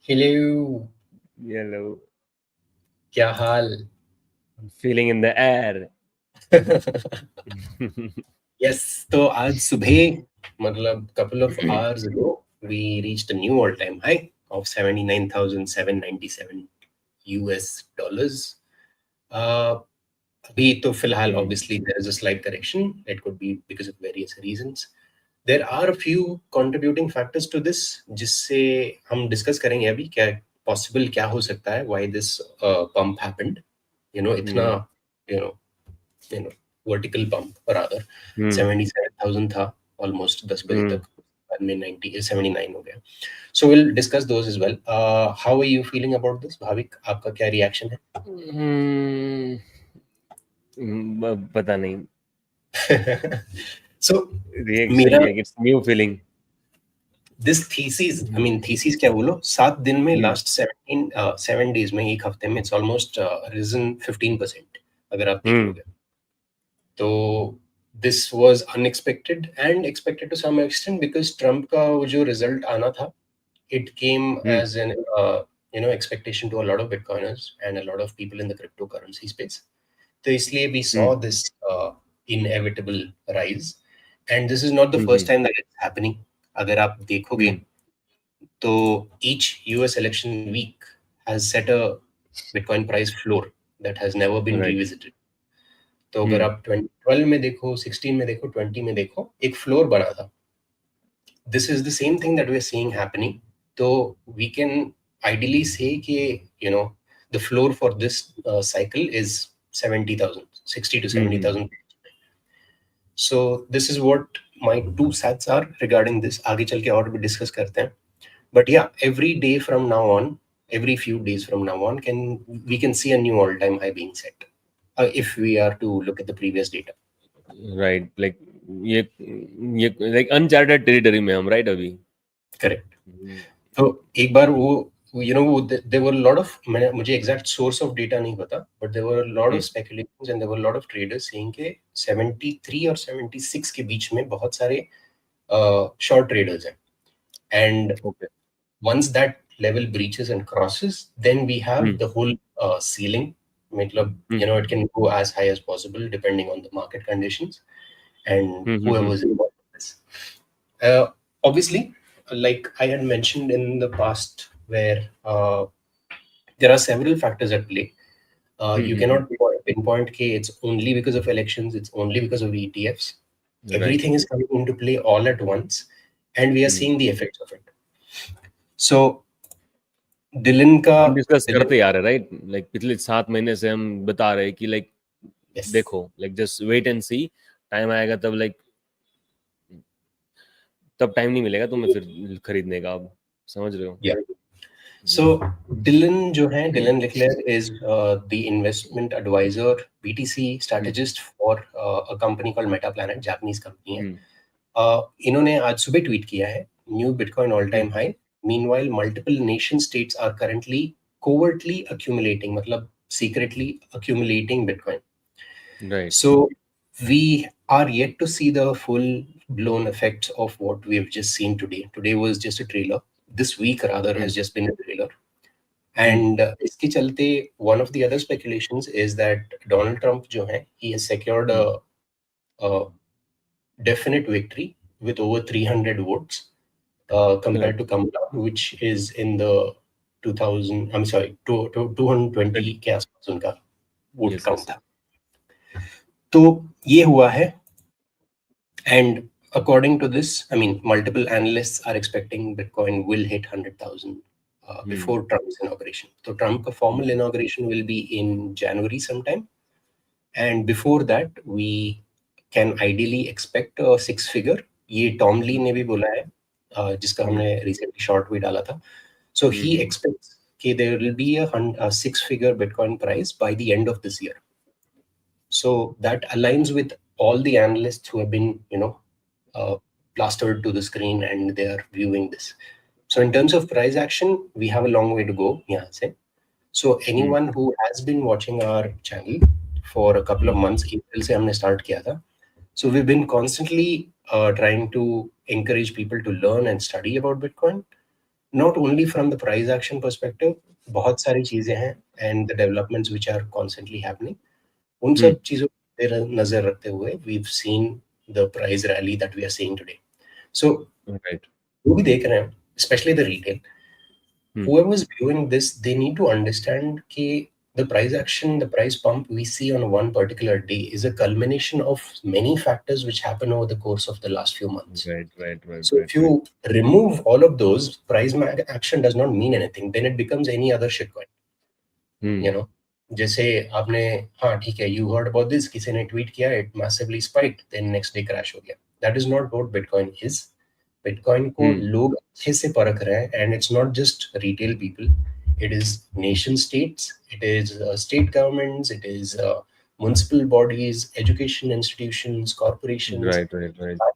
Hello, Yellow. क्या हाल? Feeling in the air. Yes, तो आज सुबह मतलब couple of hours ago we reached a new all-time high of 79,797 US dollars. Uh, अभी तो फिलहाल obviously there is a slight correction. It could be because of various reasons. There are a few contributing factors to this जिससे हम discuss करेंगे अभी क्या possible क्या हो सकता है why this pump happened. इतना you know you know vertical pump rather 77,000 था almost 10 बजे तक बाद में 79 हो गया. So we'll discuss those as well. How are you feeling about this, Bhavik? आपका क्या reaction पता नहीं. है? So Reaction मेरा like it's new feeling. this thesis, I mean thesis क्या बोलो 7 दिन में last 7 days में एक हफ्ते में it's almost risen 15% अगर आप देखोगे तो this was unexpected and expected to some extent because Trump का वो जो result आना था it came as an expectation to a lot of Bitcoiners and a lot of people in the cryptocurrency space. तो इसलिए we saw this inevitable rise and this is not the first time that it's happening. अगर आप देखोगे तो each US election week has set a Bitcoin price floor that has never been revisited. तो अगर आप 2012 में देखो 16 में देखो 20 में देखो एक फ्लोर बना था. This is the same thing that we are seeing happening. So we can ideally say कि the floor for this cycle is 70,000, 60 to 70,000. So this is what my two sets are regarding this. आगे चल के और भी discuss करते हैं. But yeah, every day from now on, every few days from now on, we can see a new all-time high being set. If we are to look at the previous data. Right, like ये like uncharted territory में हम right अभी. Correct. तो एक बार वो there were a lot of मुझे exact source of data नहीं पता but there were a lot of speculations and there were a lot of traders saying कि 73 और 76 के बीच में बहुत सारे short traders हैं and once that level breaches and crosses then we have the whole ceiling मतलब it can go as high as possible depending on the market conditions and whoever is involved in this. Obviously, like I had mentioned in the past, where there are several factors at play. You cannot pinpoint कि it's only because of elections, it's only because of ETFs. Everything is coming into play all at once, and we are seeing the effects of it. So, Dylan का हम discuss करते आ रहे right like पिछले 7 महीने से हम बता रहे कि लाइक देखो like just wait and see time आएगा तब लाइक तब टाइम नहीं मिलेगा तुम्हें फिर खरीदने का अब समझ रहे हो. So Dylan जो है Dylan Leclerc is the investment advisor BTC strategist for a company called MetaPlanet, Japanese company है. इन्होंने आज सुबह ट्वीट किया है new Bitcoin all-time high. Meanwhile, multiple nation states are currently covertly accumulating, मतलब secretly accumulating Bitcoin. Right. So we are yet to see the full-blown effects of what we have just seen today. Today was just a trailer. This week rather has just been a trailer. And इसके चलते one of the other speculations is that Donald Trump जो है he has secured a definite victory with over 300 votes compared to Kamala, which is in the 220 के आसपास उनका vote count था. तो ये हुआ है and according to this, I mean, multiple analysts are expecting Bitcoin will hit 100,000 before Trump's inauguration. So Trump's formal inauguration will be in January sometime. And before that, we can ideally expect a 6-figure. ये Tom Lee ने भी बोला है, जिसका हमने recently short भी डाला था. So he expects that there will be a 6-figure Bitcoin price by the end of this year. So that aligns with all the analysts who have been, plastered to the screen and they are viewing this. So in terms of price action, we have a long way to go. यहाँ से. So anyone who has been watching our channel for a couple of months, April से हमने start किया था. So we've been constantly trying to encourage people to learn and study about Bitcoin. not only from the price action perspective, बहुत सारी चीजें हैं and the developments which are constantly happening, उन सब चीजों पर नजर रखते हुए we've seen the price rally that we are seeing today. So वो भी देख रहे हैं, especially the retail. Whoever is viewing this, they need to understand कि the price action, the price pump we see on one particular day is a culmination of many factors which happen over the course of the last few months. So if you remove all of those, price action does not mean anything. Then it becomes any other shitcoin. You know, जैसे आपने हाँ ठीक है, you heard about this, किसी ने tweet किया, it massively spiked, then next day crash हो गया. That is not what Bitcoin is. Bitcoin को लोग अच्छे से परख रहे हैं, and it's not just retail people. It is nation states, it is state governments, it is municipal bodies, education institutions, corporations.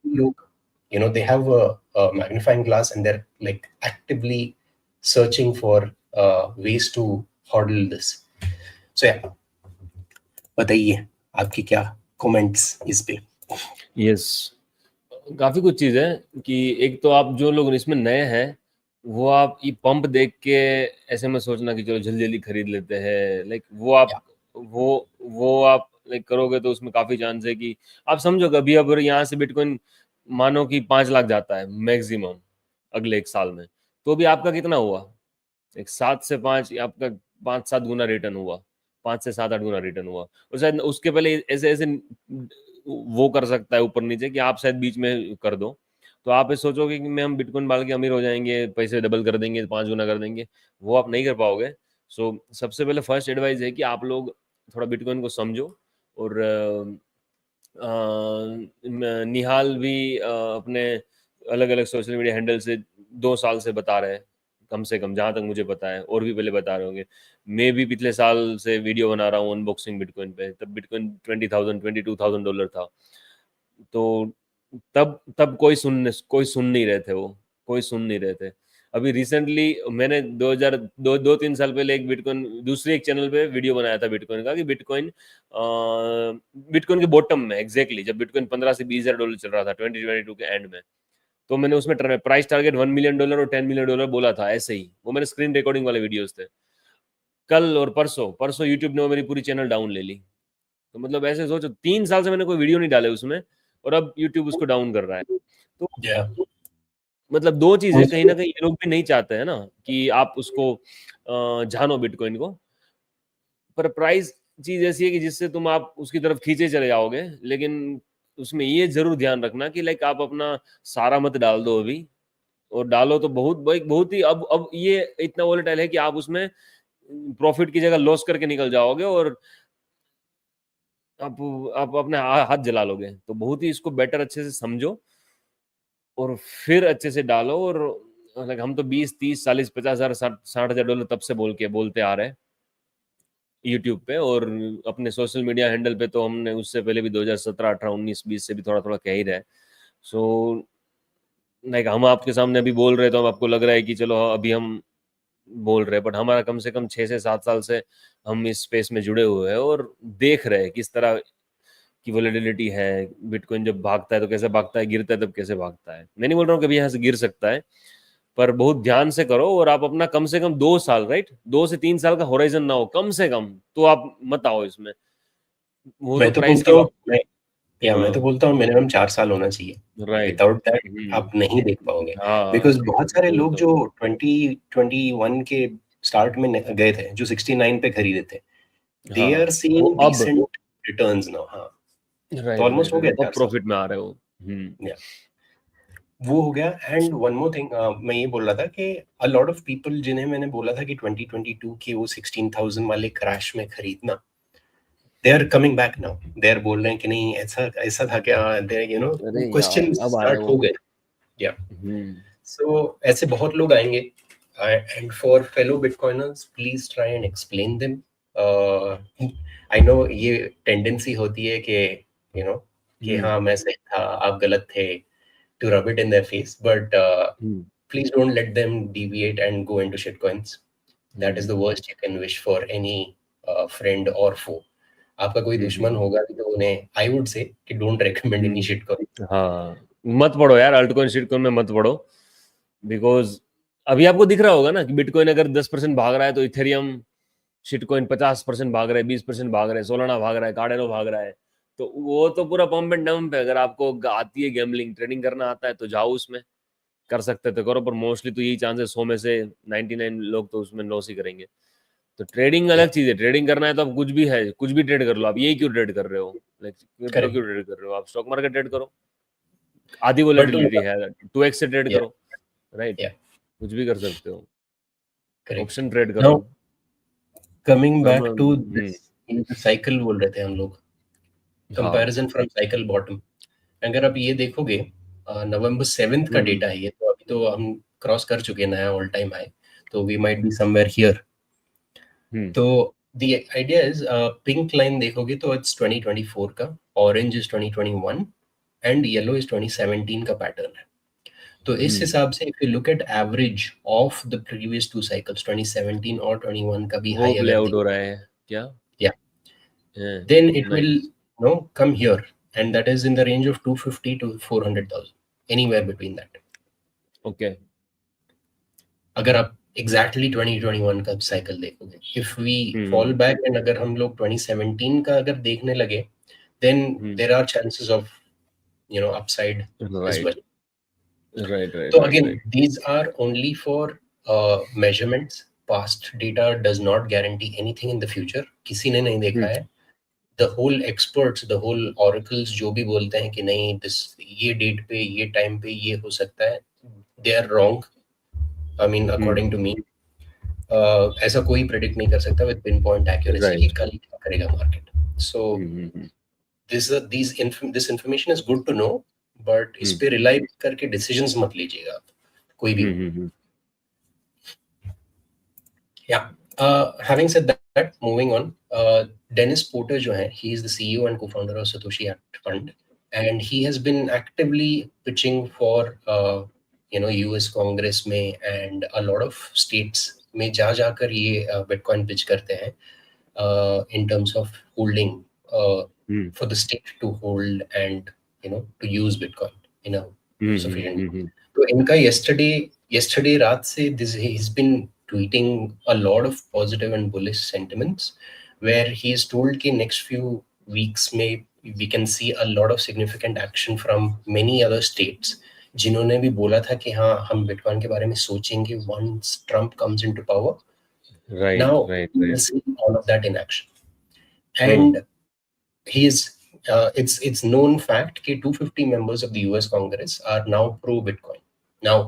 Look, you know, they have a magnifying glass and they're like actively searching for ways to hodl this. So yeah, बताइए आपकी क्या comments इस पे? Yes, काफी कुछ चीज है कि एक तो आप जो लोग इसमें नए हैं वो आप ये पंप देख के ऐसे में सोचना कि चलो जल्दी जल्दी खरीद लेते हैं, लाइक वो आप वो आप लाइक करोगे तो उसमें काफी चांस है कि आप समझो कभी अगर यहाँ से बिटकॉइन मानो कि 5 लाख जाता है मैक्सिमम अगले 1 साल में, तो भी आपका कितना हुआ? एक 7 से 5 आपका 5-7 गुना रिटर्न हुआ, 5 से 7-8 गुना रिटर्न हुआ। और शायद उसके पहले ऐसे ऐसे वो कर सकता है ऊपर नीचे कि आप शायद बीच में कर दो, तो आप ये सोचोगे कि मैं हम बिटकॉइन डाल के अमीर हो जाएंगे, पैसे डबल कर देंगे, 5 गुना कर देंगे, वो आप नहीं कर पाओगे। सो सबसे पहले फर्स्ट एडवाइस है कि आप लोग थोड़ा बिटकॉइन को समझो। और निहाल भी अपने अलग अलग सोशल मीडिया हैंडल से 2 साल से बता रहे हैं, कम से कम जहाँ तक मुझे पता है, और भी पहले बता रहे होंगे। मैं भी पिछले साल से वीडियो बना रहा हूँ अनबॉक्सिंग बिटकॉइन पे, तब बिटकॉइन $22,000 था। तो तब कोई सुन नहीं रहे थे, वो कोई सुन नहीं रहे थे। अभी रिसेंटली मैंने 2-3 साल पहले एक बिटकॉइन दूसरे एक चैनल पे वीडियो बनाया था बिटकॉइन का, कि बिटकॉइन के बॉटम में एग्जैक्टली जब बिटकॉइन 15 से $20,000 चल रहा था 2022 के एंड में, तो मैंने उसमें प्राइस टारगेट $1 मिलियन और $10 मिलियन बोला था ऐसे ही। वो मेरे स्क्रीन रिकॉर्डिंग वाले वीडियोस थे। कल और परसों यूट्यूब ने मेरी पूरी चैनल डाउन ले ली। तो मतलब ऐसे सोचो 3 साल से मैंने कोई वीडियो नहीं डाले उसमें, और अब यूट्यूब उसको डाउन कर रहा है। तो मतलब 2 चीजें कहीं ना कहीं ये लोग भी नहीं चाहते हैं ना कि आप उसको जानो बिटकॉइन को, पर प्राइस चीज ऐसी है कि जिससे तुम आप उसकी तरफ खींचे चले जाओगे। लेकिन उसमें ये जरूर ध्यान रखना कि लाइक आप अपना सारा मत डाल दो अभी, और डालो तो बहुत ही अब ये इतना वोलेटाइल है कि आप उसमें प्रॉफिट की जगह लॉस करके निकल जाओगे और आप अपने हाथ जला लोगे। तो बहुत ही इसको बेटर अच्छे से समझो और फिर अच्छे से डालो। और लाइक हम तो 20, 30, 40, 50,000, 60,000 डॉलर तब से बोलते आ रहे हैं यूट्यूब पे, और अपने सोशल मीडिया हैंडल पे तो हमने उससे पहले भी 2017, 18, 19, 20 से भी थोड़ा थोड़ा कह ही रहे। सो लाइक हम आपके सामने अभी बोल रहे तो आपको लग रहा है कि चलो अभी हम बोल रहे हैं, बट हमारा कम से कम 6 से 7 साल से हम इस स्पेस में जुड़े हुए हैं और देख रहे हैं किस तरह की वोलेटिलिटी है। बिटकॉइन जब भागता है तो कैसे भागता है, गिरता है तब कैसे भागता है। मैं नहीं बोल रहा हूँ कभी यहाँ से गिर सकता है, पर बहुत ध्यान से करो और आप अपना कम से कम 2 साल, राइट, 2 से 3 साल का होराइजन ना हो कम से कम, तो आप मत आओ इसमें। वो तो प्राइस का मैं तो बोलता हूँ मिनिमम 4 साल होना चाहिए। विदाउट दैट आप नहीं देख पाओगे। बिकॉज बहुत सारे लोग जो 2021 के स्टार्ट में गए थे, जो 69 पे खरीदे थे, they are seeing decent returns now. हाँ, तो ऑलमोस्ट हो गया, अब प्रॉफिट में आ रहे हो। वो हो गया। एंड वन मोर थिंग, मैं ये बोल रहा था कि अ लॉट ऑफ पीपल जिन्हें मैंने बोला था कि 2022 की वो 16,000 वाले क्रैश में खरीदना, they are coming back now. they are बोल रहे हैं कि नहीं ऐसा था क्या, they you know questions start हो गए। so ऐसे बहुत लोग आएंगे, and for fellow bitcoiners please try and explain them. I know ये tendency होती है कि you know कि हाँ मैं सही था आप गलत थे, to rub it in their face, but please don't let them deviate and go into shitcoins. That is the worst you can wish for any friend or foe. आपका कोई दुश्मन होगा भी तो उन्हें आई वुड से कि don't recommend any शिटकॉइन। हाँ, मत पढ़ो यार, अल्टकॉइन शिटकॉइन में मत पढ़ो, बिकॉज अभी आपको दिख रहा होगा ना कि बिटकॉइन अगर 10% भाग रहा है तो इथेरियम शिटकॉइन 50% भाग रहा है, 20% भाग रहा है, सोलाना भाग रहा है, कार्डेनो भाग रहा है। तो वो तो पूरा पंप एंड डंप है। अगर आपको आती है गैम्बलिंग, ट्रेडिंग करना आता है तो जाओ उसमें, कर सकते तो करो, पर मोस्टली तो यही चांस है 100 में से 99 लोग तो उसमें लॉस ही करेंगे। तो ट्रेडिंग अलग चीज है। ट्रेडिंग करना है तो आप कुछ भी है, कुछ भी ट्रेड कर लो। आप यही क्यों ट्रेड कर रहे हो, लाइक क्रिप्टो करेक्ट, क्यों ट्रेड कर रहे हो? आप स्टॉक मार्केट ट्रेड करो, आधी बट वोलेटिलिटी है, 2x से ट्रेड या करो, राइट? या कुछ भी कर सकते हो, करेक्ट। ऑप्शन ट्रेड करो। Now coming back to hmm this, in cycle बोल रहे थे हम लोग, हाँ कंपैरिजन फ्रॉम साइकिल बॉटम। अगर आप ये देखोगे, नवंबर 7 का हम्म डेटा है ये, तो अभी तो हम क्रॉस कर चुके हैं नया ऑल टाइम हाई, तो we might be somewhere here. Hmm तो the idea is, pink line देखोगे तो इट्स 2024 का, orange is 2021 and yellow is 2017 का पैटर्न है। तो इस हम्म हिसाब से if you look at average of the previous two cycles, 2017 और 21 का भी वो हाई प्ले अगर आउट देख, हो रहा है क्या? या then it will nice. come here, and that is in the range of 250 to 400,000, anywhere between that. Okay. अगर आप एग्जैक्टली 2021 का साइकिल देखोगे, if we fall hmm back and अगर हम लोग 2017 का अगर देखने लगे, then there are chances of, upside as right well. Right right So right again, right. these are only for measurements. Past data does not guarantee anything in the future. किसी ने नहीं देखा है। The whole experts, the whole oracles जो भी बोलते हैं कि नहीं this ये डेट पे ये टाइम पे ये हो सकता है, they are wrong. I mean according to me, ऐसा कोई प्रेडिक्ट नहीं कर सकता with pinpoint accuracy कि राइट। कल क्या करेगा market. So this information is good to know, but इस पे रिलाई करके decisions मत लीजिएगा आप, कोई भी हो. Yeah. Having said that, moving on, Dennis Porter जो है, he is the CEO and co-founder of Satoshi Act Fund, and he has been actively pitching for, US Congress में and a lot of states में जा जाकर ये Bitcoin pitch करते हैं, in terms of holding, for the state to hold and to use Bitcoin in a sufficient. तो इनका yesterday रात से he's been tweeting a lot of positive and bullish sentiments, where he's told कि next few weeks में we can see a lot of significant action from many other states, जिन्होंने भी बोला था कि हाँ हम बिटकॉइन के बारे में सोचेंगे once Trump comes into power. Right Now right we will right. see all of that in action. And it's known fact कि 250 members of the US Congress are now pro Bitcoin. Now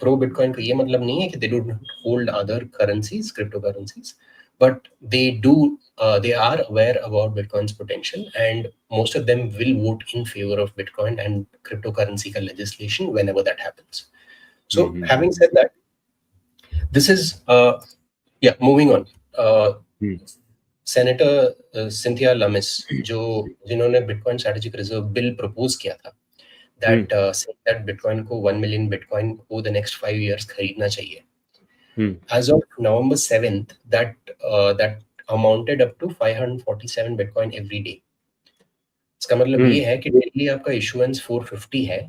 pro Bitcoin का ये मतलब नहीं है कि they don't hold other currencies, cryptocurrencies, but they are aware about Bitcoin's potential, and most of them will vote in favor of Bitcoin and cryptocurrency का legislation whenever that happens. So having said that, this is moving on. Senator Cynthia Lummis, जिन्होंने bitcoin strategic reserve bill propose किया था, that bitcoin को 1 million bitcoin को the next 5 years खरीदना चाहिए. As of November 7th, that amounted up to 547 Bitcoin every day. इसका मतलब ये है कि डेली आपका इशुएंस 450 है,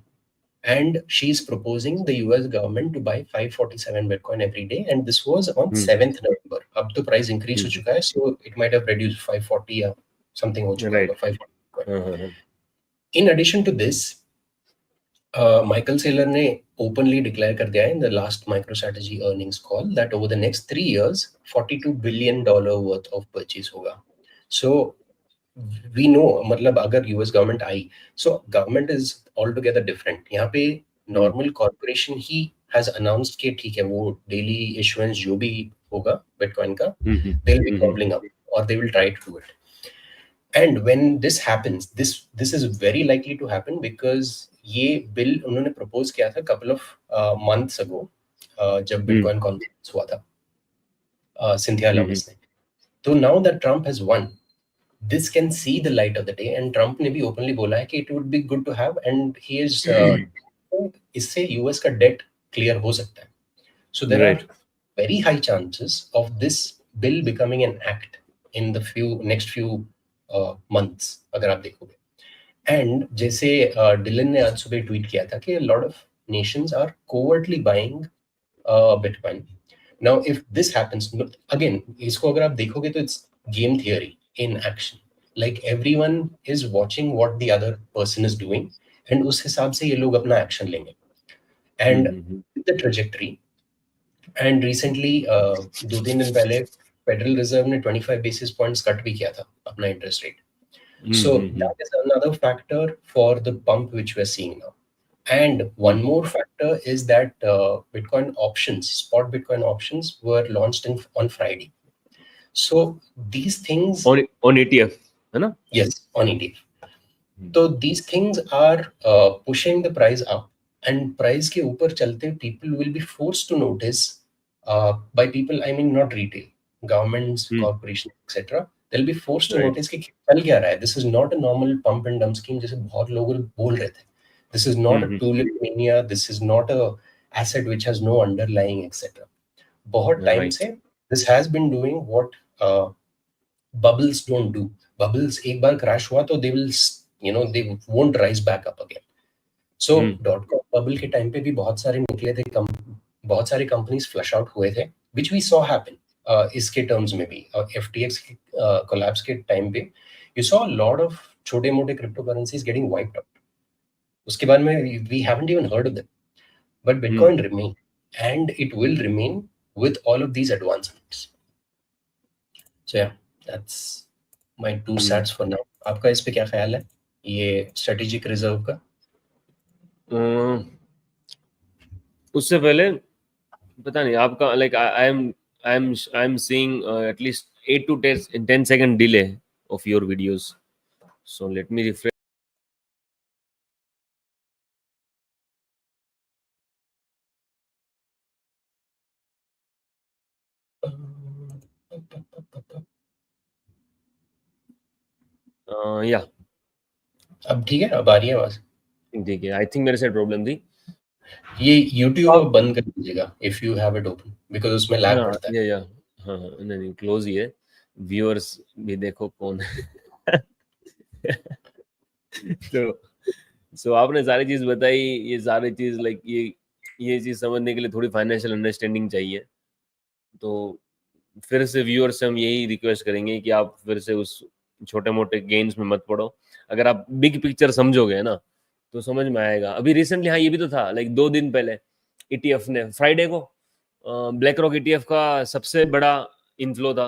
and she is proposing the US government to buy 547 Bitcoin every day, and this was on 7th November. अब तो price increase हो चुका है, so it might have reduced 540 या something हो चुका होगा 540 Bitcoin. In addition to this, Michael Saylor ने openly declare कर दिया है in the last MicroStrategy earnings call that over the next 3 years, $42 billion worth of purchase होगा. So we know, मतलब अगर US government I, so government is all together different. यहाँ पे normal corporation he has announced कि ठीक है वो daily issuance जो भी होगा बिटकॉइन का, they will be gobbling up और they will try to do it. And when this happens, this is very likely to happen, because ये बिल उन्होंने प्रपोज किया था कपल ऑफ मंथ्स अगो, जब बिटकॉइन कॉन्फ्रेंस हुआ था Cynthia Lami's ने. तो now that Trump has one, this can see the light of the day, and Trump ने भी openly बोला है कि it would be good to have, and he is इससे US का debt clear हो सकता है. So there are very high chances of this bill becoming an act in the next few months, अगर आप देखोगे. And जैसे डिलन ने आज सुबह ट्वीट किया था कि a lot of nations are covertly buying Bitcoin. Now, if this happens, again, इसको अगर आप देखोगे तो it's game theory in action. Like everyone is watching what the other person is doing, and उस हिसाब से ये लोग अपना action लेंगे. And the trajectory. And recently, 2-3 दिन पहले फेडरल रिजर्व ने 25 basis points कट भी किया था अपना interest rate. So that is another factor for the pump which we're seeing now. And one more factor is that Bitcoin options, spot Bitcoin options, were launched on Friday. So these things on ETF, है ना? Yes, on ETF. So these things are pushing the price up, and price के ऊपर चलते people will be forced to notice. By people, I mean not retail, governments, corporations, etc. They'll be forced to notice कि चल क्या रहा है. This is not a normal pump and dump scheme जैसे बहुत लोग बोल रहे थे. This is not a tulip mania. This is not a asset which has no underlying, etc. बहुत time से this has been doing what bubbles don't do. Bubbles एक बार crash हुआ तो they will, they won't rise back up again. So .com bubble के time पे भी बहुत सारे निकले थे, बहुत सारे companies flush out हुए थे, which we saw happen. इसके terms में भी FTX collapse के time पे you saw a lot of छोटे मोटे cryptocurrencies getting wiped out. उसके बाद में we haven't even heard of them. But Bitcoin remain, and it will remain with all of these advancements. So yeah, that's my 2 cents for now. आपका इस पे क्या ख्याल है ये strategic reserve का? उससे पहले पता नहीं आपका, like I'm seeing at least 8 to 10 second delay of your videos. So let me refresh. Yeah. अब ठीक है, अब आ रही है आवाज? ठीक है, आई थिंक मेरे से प्रॉब्लम थी. ये YouTube बंद कर दीजिएगा if you have it open, because उसमें लैग पड़ता है. या हाँ नहीं क्लोज ही है. व्यूअर्स भी देखो कौन है. तो आपने सारी चीज बताई. ये सारी चीज लाइक ये चीज समझने के लिए थोड़ी फाइनेंशियल अंडरस्टैंडिंग चाहिए. तो फिर से व्यूअर से हम यही रिक्वेस्ट करेंगे कि आप फिर से उस छोटे मोटे गेम्स में मत पड़ो. अगर आप बिग पिक्चर समझोगे ना तो समझ में आएगा. अभी रिसेंटली हाँ ये भी तो था, लाइक 2 दिन पहले ETF ने फ्राइडे को ब्लैक रॉक ETF का सबसे बड़ा इनफ्लो था,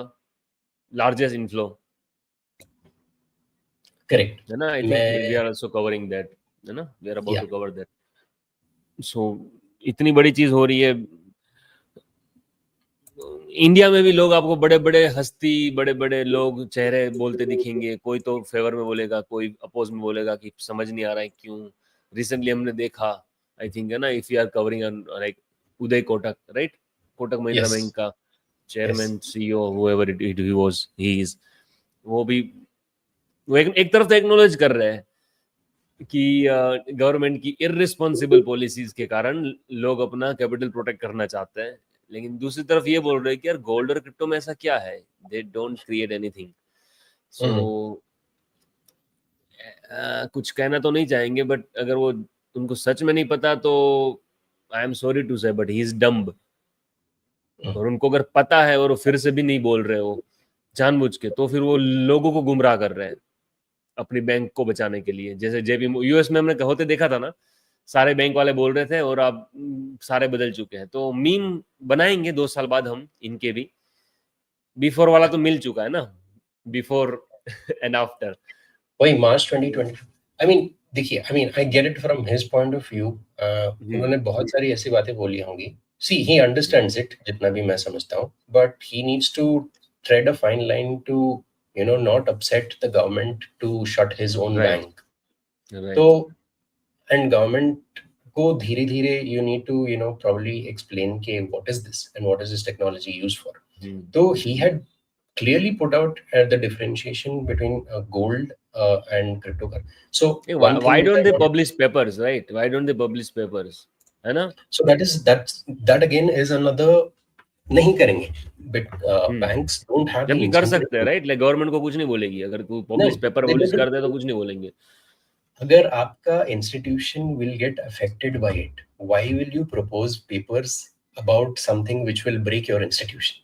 लार्जेस्ट इनफ्लो. करेक्ट है ना? I think we are also covering that, है ना? We are about to cover that. So इतनी बड़ी चीज हो रही है. इंडिया में भी लोग आपको बड़े बड़े हस्ती, बड़े बड़े लोग चेहरे बोलते दिखेंगे. कोई तो फेवर में बोलेगा, कोई अपोज में बोलेगा कि समझ नहीं आ रहा है क्यों. रिसेंटली हमने देखा, आई थिंक है ना, if you are covering like Uday Kotak, right? Kotak Mahindra bank का chairman, CEO, whoever he was, he is, वो भी वो एक तरफ तो एक्नॉलेज कर रहे हैं कि गवर्नमेंट की इररिस्पॉन्सिबल पॉलिसीज के कारण लोग अपना कैपिटल प्रोटेक्ट करना चाहते हैं. लेकिन दूसरी तरफ ये बोल रहे हैं कि यार गोल्ड और क्रिप्टो में ऐसा क्या है, दे डोंट क्रिएट एनीथिंग. सो कुछ कहना तो नहीं चाहेंगे, बट अगर वो उनको सच में नहीं पता तो आई एम सॉरी टू से, बट ही इज डम्ब. और उनको अगर पता है और वो फिर से भी नहीं बोल रहे हो जानबूझ के, तो फिर वो लोगों को गुमराह कर रहे हैं अपनी बैंक को बचाने के लिए. जैसे जेपी यूएस में हमने होते देखा था ना, सारे बैंक वाले बोल रहे थे और अब सारे बदल चुके हैं. तो मीम बनाएंगे 2 साल बाद हम इनके भी. बिफोर वाला तो मिल चुका है ना, बिफोर एंड आफ्टर. वही मार्च 2020. आई मीन देखिए, I mean I get it from his point of view. उन्होंने बहुत सारी ऐसी बातें बोली होंगी. सी ही अंडरस्टैंड्स इट, जितना भी मैं समझता हूँ, but he needs to tread a fine line to not upset the government to shut his own bank. So and government को धीरे धीरे you need to probably explain के what is this and what is this technology used for. So he had clearly put out the differentiation between gold and cryptocurrency. So why don't they publish papers, right? Why don't they publish papers, है ना? So that again is another. नहीं करेंगे, but banks don't have the जबकि कर सकते हैं, right? Like government को कुछ नहीं बोलेगी अगर कोई पब्लिश पेपर पब्लिश कर दे, तो कुछ नहीं बोलेंगे. अगर आपका institution will get affected by it, why will you propose papers about something which will break your institution.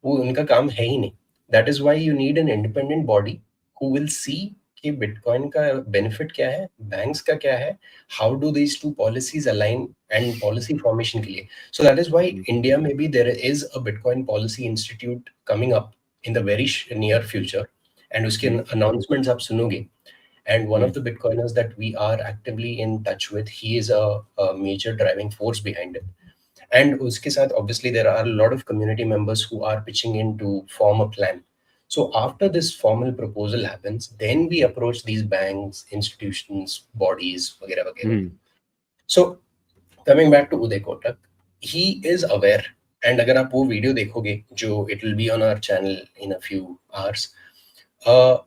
वो उनका काम है ही नहीं. That is why you need an independent body who will see कि बिटकॉइन का बेनिफिट क्या है, banks का क्या है, how do these two policies align and policy formation के लिए. So that is why India maybe there is a Bitcoin Policy Institute coming up in the very near future, and उसके announcements आप सुनोगे. And one of the Bitcoiners that we are actively in touch with, he is a major driving force behind it. And uske saath, obviously, there are a lot of community members who are pitching in to form a plan. So after this formal proposal happens, then we approach these banks, institutions, bodies, वगैरह वगैरह. So coming back to Uday Kotak, he is aware. And अगर आप वो video देखोगे, जो it will be on our channel in a few hours,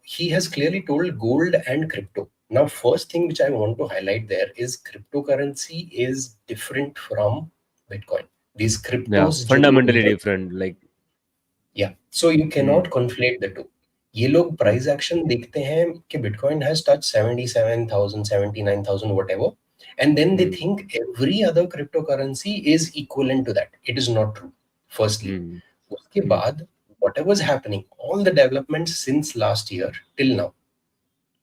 he has clearly told gold and crypto. Now, first thing which I want to highlight there is cryptocurrency is different from Bitcoin. These cryptos fundamentally different, like so you cannot conflate the two. ये लोग price action देखते हैं कि Bitcoin has touched 77,000, 79,000, whatever, and then they think every other cryptocurrency is equivalent to that. It is not true. Firstly, उसके बाद whatever is happening, all the developments since last year till now,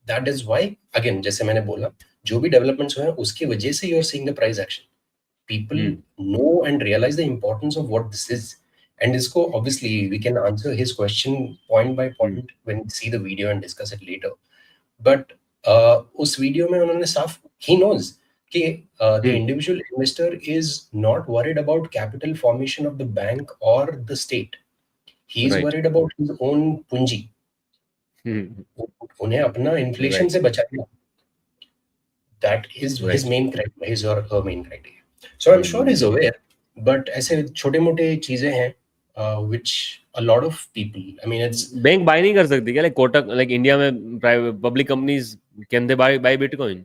that is why again जैसे मैंने बोला, जो भी developments हुए हैं उसकी वजह से you are seeing the price action. People know and realize the importance of what this is. And isko, obviously, we can answer his question point by point when we see the video and discuss it later. But us video mein unhone saaf, he knows कि the individual investor is not worried about capital formation of the bank or the state. He is worried about his own punji. उन्हें अपना inflation से बचाना. That is his main criteria, his or her main criteria. So I'm sure he's aware, but ऐसे छोटे मोटे चीजें हैं which a lot of people, I mean, it's bank buy नहीं कर सकती क्या, like कोटक, like इंडिया में private public companies can they buy bitcoin?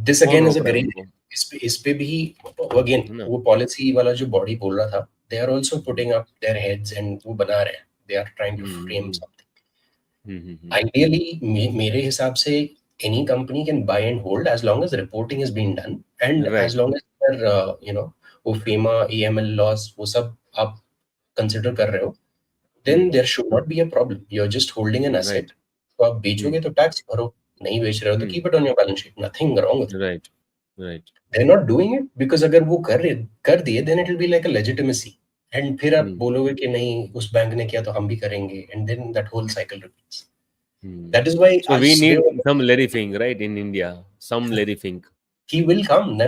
this again is a great, इस पे भी again वो पॉलिसी वाला जो बॉडी बोल रहा था, they are also putting up their heads and वो बना रहे हैं, they are trying to frame something. Ideally मेरे हिसाब से any company can buy and hold as long as reporting is being done and as long as their वो FEMA, AML laws वो सब आप consider कर रहे हो, then there should not be a problem. You're just holding an asset. तो आप बेचोगे तो टैक्स भरो, नहीं बेच रहे हो तो keep it on your balance sheet. Nothing wrong with it. Right. They're not doing it because अगर वो कर दिए then it will be like a legitimacy. And फिर आप बोलोगे कि नहीं उस बैंक ने किया तो हम भी करेंगे, and then that whole cycle repeats. That is why so we need some Larry Fink, right, in India, some Larry Fink. He will come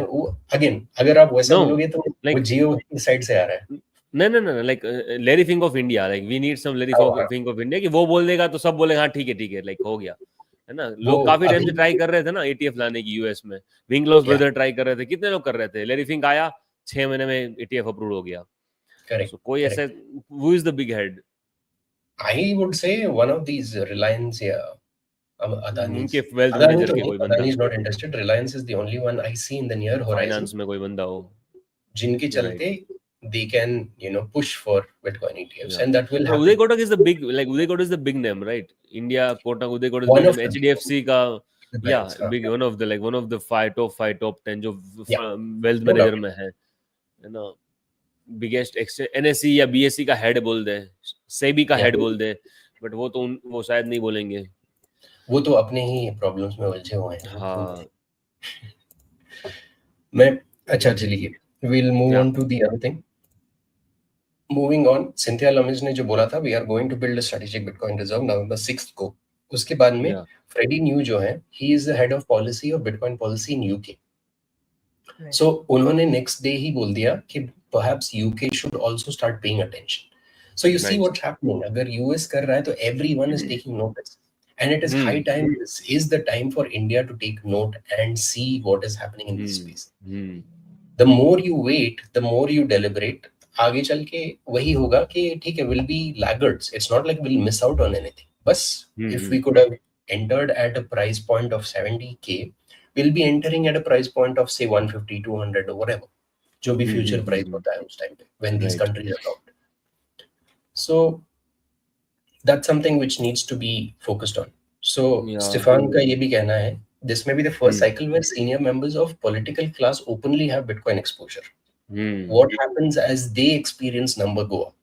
again. अगर आप वैसा बोलोगे तो वो जियो की साइड से आ रहा है. No, like Larry Fink of India, like we need some Larry Fink of India कि वो बोल देगा तो सब बोलेगा हाँ ठीक है, like हो गया, है ना. लोग काफी टाइम से ट्राई कर रहे थे ना ETF लाने की यूएस में. विंगलोस ब्रदर ट्राई कर रहे थे, कितने लोग कर रहे थे. Larry Fink आया, 6 महीने में ETF अप्रूव हो गया. So कोई ऐसे, who is the big head? I would say one of these Reliance या Adani. उनके वेल्थ मैनेजर के कोई बंदा. Adani is not interested. Reliance is the only one I see in the near horizon. Finance में कोई बंदा हो जिनके चलते they can push for Bitcoin ETFs, and that will happen. Uday Kotak is the big, like Uday Kotak is the big name, right? India Kotak, Uday Kotak is big name. HDFC ka big, one of the top 5 top 10 जो wealth manager में है ना. Biggest NSE या BSE का head बोल दे, सेबी का head बोल दे, but वो शायद नहीं बोलेंगे. वो तो अपने ही प्रॉब्लम्स में उलझे हुए हैं. हाँ. मैं अच्छा चलिए, we'll move on to the other thing. Moving on, Cynthia Lummis ने जो बोला था we are going to build a strategic Bitcoin reserve November 6th को, उसके बाद में Freddie New जो है, he is the head of policy of Bitcoin policy in UK. So उन्होंने next day ही बोल दिया कि perhaps UK should also start paying attention. So you see what's happening. अगर US कर रहा है तो everyone is taking notice, and it is high time. This is the time for India to take note and see what is happening in this space. The more you wait, the more you deliberate, आगे चल के वही होगा कि ठीक है, will be laggards. It's not like we'll miss out on anything. बस if we could have entered at a price point of 70K, we'll be entering at a price point of say 150, 200 or whatever. जो भी future price होता है उस time पे when these countries are out. So that's something which needs to be focused on. So Stefan का ये भी कहना है, this may be the first cycle where senior members of political class openly have Bitcoin exposure. what happens as they experience number go up?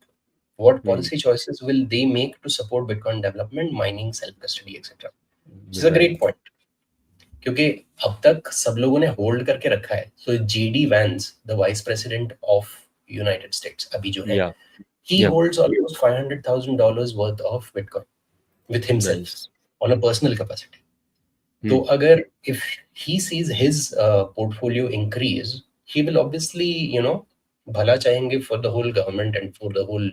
What policy choices will they make to support Bitcoin development, mining, self-custody, etc.? This is a great point. क्योंकि अब तक सब लोगों ने hold करके रखा है. So JD Vance, the vice president of United States, अभी जो है, he holds almost $500,000 worth of Bitcoin with himself on a personal capacity. तो अगर if he sees his portfolio increase, he will obviously, भला चाहेंगे for the whole government and for the whole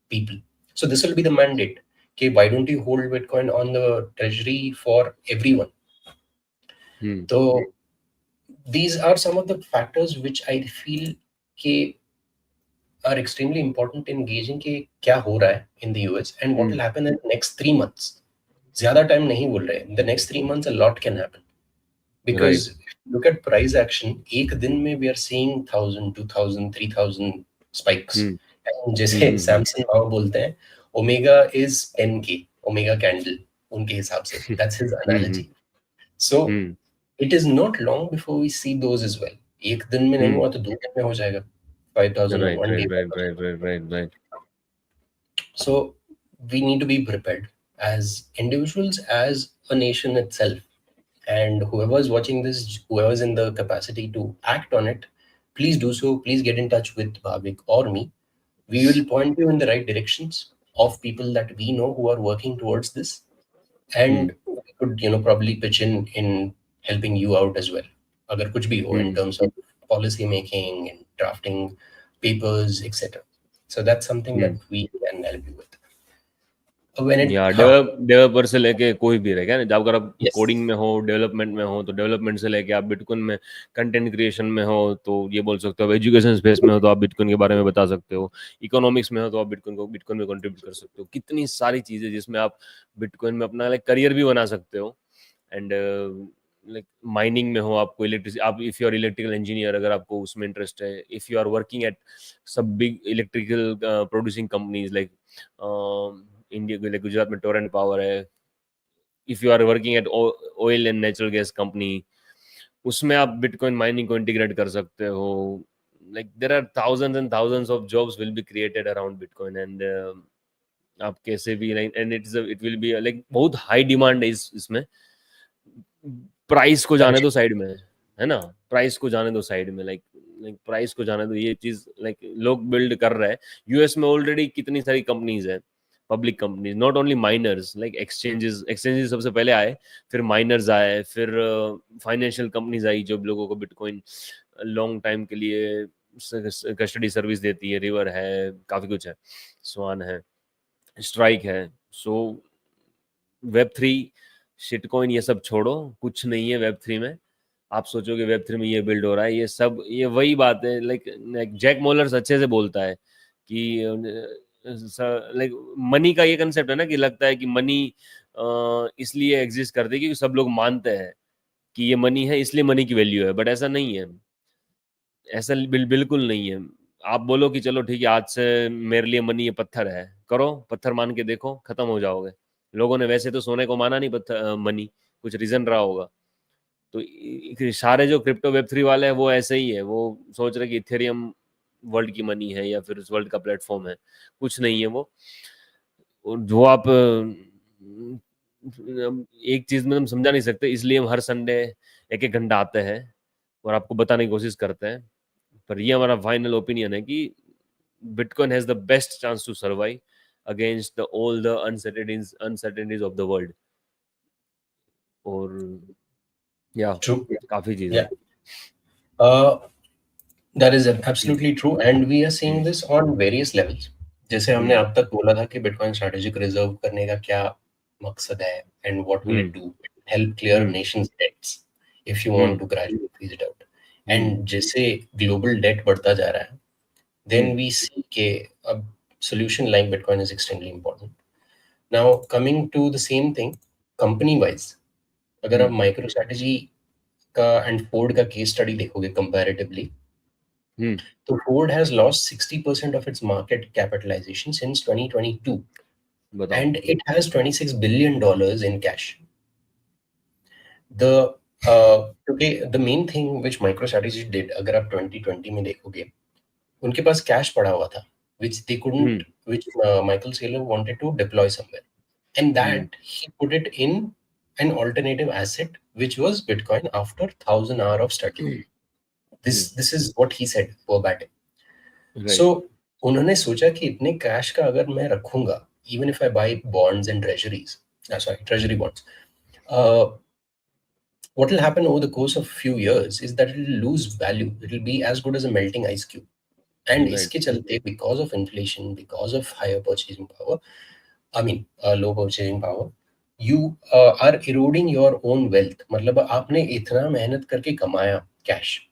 people. So this will be the mandate. Okay, why don't you hold Bitcoin on the treasury for everyone? So these are some of the factors which I feel are extremely important in gauging कि क्या हो रहा है in the US and what will happen in the next 3 months. ज़्यादा time नहीं बोल रहे. In the next 3 months, a lot can happen. Because if you look at price action, एक दिन में we are seeing 1,000, 2,000, 3,000 spikes. And जैसे सैमसन माओ बोलते हैं, Omega is 10K, Omega candle, उनके हिसाब से. That's his analogy. So it is not long before we see those as well. एक दिन में नहीं हुआ तो 2 दिन में हो जाएगा. 5,000 in one day. Right. So we need to be prepared as individuals, as a nation itself. And whoever is watching this, whoever is in the capacity to act on it, please do so. Please get in touch with Bhavik or me. We will point you in the right directions of people that we know who are working towards this. And we could, probably pitch in helping you out as well. Agar kuch bhi ho in terms of policy making and drafting papers, etc. So that's something that we can help you with. Developer से लेके कोई भी रहेगा ना, जब अगर आप coding में हो, डेवलपमेंट में हो, तो डेवलपमेंट से लेके आप बिटकॉइन में कंटेंट क्रिएशन में हो तो ये बोल सकते हो, एजुकेशन स्पेस में हो तो आप बिटकॉइन के बारे में बता सकते हो, इकोनॉमिक्स में हो तो आप बिटकॉइन में कंट्रीब्यूट कर सकते हो. कितनी सारी चीजें जिसमें आप बिटकॉइन में अपना करियर भी बना सकते हो. एंड माइनिंग में हो, आपको इलेक्ट्रिसिटी, आप if you are electrical engineer, अगर आपको उसमें इंटरेस्ट है, if you are working at सब big electrical producing companies like India, Gujarat में टोरेंट पावर है, if you are working at oil and natural gas company, उसमें आप बिटकॉइन माइनिंग को इंटीग्रेट कर सकते हो. Like there are thousands and thousands of jobs will be created around bitcoin. And आप कैसे भी and it will be like बहुत हाई डिमांड है इसमें. प्राइस को जाने दो साइड में, है ना, प्राइस को जाने दो साइड में, लाइक प्राइस को जाने दो. ये चीज लाइक लोग बिल्ड कर रहे हैं. यूएस में ऑलरेडी कितनी सारी कंपनीज है, public companies, not only miners, like exchanges सबसे पहले आए, फिर माइनर्स आए, फिर फाइनेंशियल कंपनीज आई जो लोगों को बिटकॉइन लॉन्ग टाइम के लिए कस्टडी सर्विस देती है. रिवर है, काफी कुछ है, स्वान है, स्ट्राइक है. सो वेब3 शिटकॉइन ये सब छोड़ो, कुछ नहीं है वेब3 में. आप सोचोगे वेब3 में ये बिल्ड हो रहा है, ये सब ये वही बात है. लाइक जैक मोलर्स अच्छे से बोलता है कि लाइक मनी का ये कंसेप्ट है ना, कि लगता है कि मनी इसलिए एग्जिस्ट करती है क्योंकि सब लोग मानते हैं कि ये मनी है इसलिए मनी की वैल्यू है. बट ऐसा नहीं है, ऐसा बिल्कुल नहीं है. आप बोलो कि चलो ठीक है, आज से मेरे लिए मनी ये पत्थर है, करो, पत्थर मान के देखो, खत्म हो जाओगे. लोगों ने वैसे तो सोने को माना नहीं, पत्थर मनी, कुछ रीजन रहा होगा. तो सारे जो क्रिप्टो वेब3 वाले हैं वो ऐसे ही है, वो सोच रहे कि इथेरियम वर्ल्ड की मनी है या फिर उस वर्ल्ड का प्लेटफॉर्म है. कुछ नहीं है वो. जो आप एक चीज में हम समझा नहीं सकते, इसलिए हम हर संडे 1-1 घंटा आते हैं और आपको बताने की कोशिश करते हैं. पर ये हमारा फाइनल ओपिनियन है कि bitcoin has the best chance to survive against all the uncertainties of the world. और काफी चीजें. That is absolutely true, and we are seeing this on various levels. जैसे हमने अब तक बोला था कि बिटकॉइन स्ट्रैटेजिक रिजर्व करने का क्या मकसद है, and what will it do? Help clear nations' debts if you want to gradually freeze it out. And जैसे global debt बढ़ता जा रहा है, then we see कि a solution like Bitcoin is extremely important. Now coming to the same thing, company wise, अगर आप MicroStrategy का and Ford का केस स्टडी देखोगे comparatively, so Ford has lost 60% of its market capitalization since 2022. And it has $26 billion in cash. The main thing which MicroStrategy did, अगर आप 2020 में देखोगे, उनके पास कैश पड़ा हुआ था which they couldn't, which Michael Saylor wanted to deploy somewhere, and that he put it in an alternative asset which was Bitcoin after 1,000 hours of study. This is what he said verbatim. So उन्होंने सोचा कि इतने cash का अगर मैं रखूंगा, even if I buy bonds and treasuries, treasury bonds, what will happen over the course of few years is that it will lose value. It will be as good as a melting ice cube. And इसके चलते, because of inflation, because of higher purchasing power, low purchasing power, you are eroding your own wealth. मतलब आपने इतना मेहनत करके कमाया cash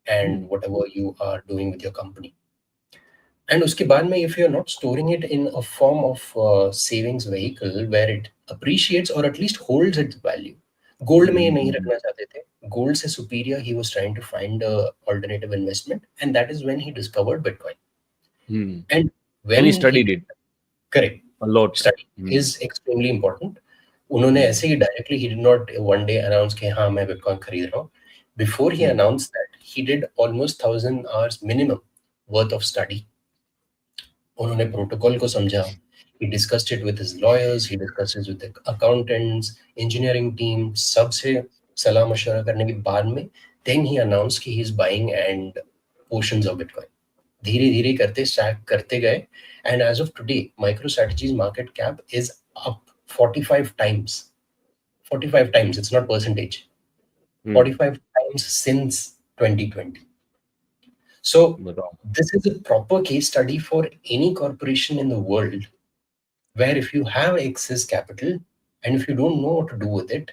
and whatever you are doing with your company. And उसके बाद में, if you are not storing it in a form of savings vehicle where it appreciates or at least holds its value. Gold में ये नहीं रखना चाहते थे. Gold से superior, he was trying to find a alternative investment, and that is when he discovered Bitcoin. And when he studied it. Correct. A lot. Study is extremely important. उन्होंने ऐसे ही directly, he did not one day announce कि हाँ मैं Bitcoin खरीद रहा हूँ. Before he announced that, he did almost 1,000 hours minimum worth of study. उन्होंने protocol को समझा. He discussed it with his lawyers, he discussed it with the accountants, engineering team, सबसे सलाह मशवरा करने के बाद में then he announced कि he is buying and portions of Bitcoin. धीरे धीरे करते स्टैक करते गए, and as of today MicroStrategy's market cap is up 45 times. 45 times, it's not percentage. 45 times since 2020. So this is a proper case study for any corporation in the world where if you have excess capital and if you don't know what to do with it,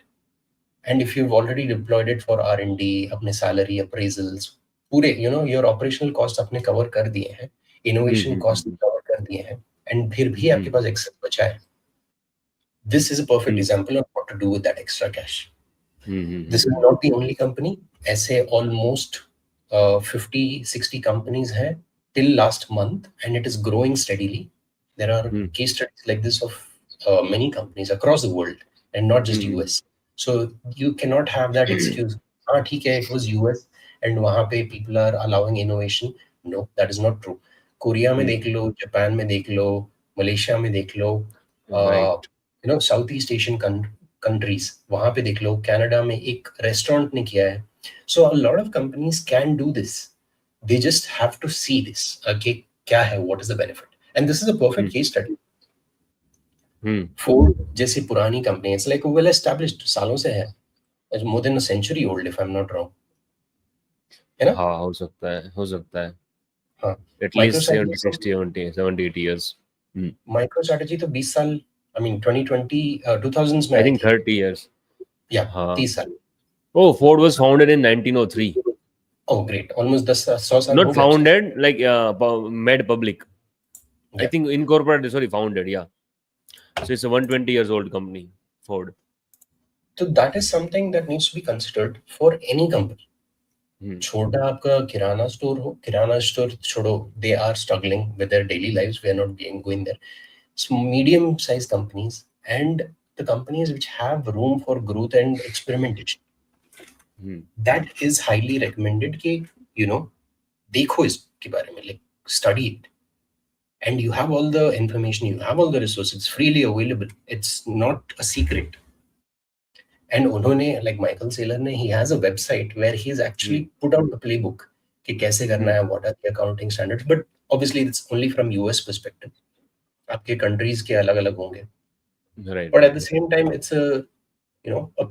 and if you've already deployed it for R&D, अपने salary appraisals, पूरे your operational costs अपने cover कर दिए हैं, innovation costs cover कर दिए हैं, and फिर भी आपके पास excess बचा है, this is a perfect example of what to do with that extra cash. This is not the only company. ऐसे almost 50-60 companies हैं till last month, and it is growing steadily. There are case studies like this of many companies across the world and not just US. So you cannot have that excuse. हाँ ठीक है, it was US and वहाँ पे people are allowing innovation. No, that is not true. Korea में देख लो, Japan में देख लो, Malaysia में देख लो, साउथ ईस्ट एशियन कंट्रीज वहां पे देख लो, कनाडा में एक रेस्टोरेंट ने किया है. So a lot of companies can do this. They just have to see this कि क्या है, what is the benefit, and this is a perfect case study. Ford जैसी पुरानी कंपनी, इट्स लाइक वेल एस्टैब्लिश्ड, सालों से है, more than a century old if I am not wrong, है ना? हाँ, हो सकता है. हाँ, एटलीस्ट 70 80 years. MicroStrategy तो 20 साल, I mean 2020 2000s में I आई think थी. 30 years. Yeah, 30 साल. Oh, Ford was founded in 1903. Oh, great. Almost 100 साल Not हो गए. founded, like made public. I Yeah. think incorporated, sorry, founded, yeah. So it's a 120 years old company, Ford. So that is something that needs to be considered for any company. छोटा आपका किराना store हो, किराना store छोड़ो, they are struggling with their daily lives, we are not going there. Medium sized companies and the companies which have room for growth and experimentation, that is highly recommended कि देखो इसके बारे में, like study it, and you have all the information, you have all the resources, it's freely available, it's not a secret. And उन्होंने, like Michael Saylor ने, he has a website where he's actually put out the playbook कि कैसे करना है, what are the accounting standards, but obviously it's only from US perspective. आपके countries के अलग-अलग होंगे. Right. But at the same time it's a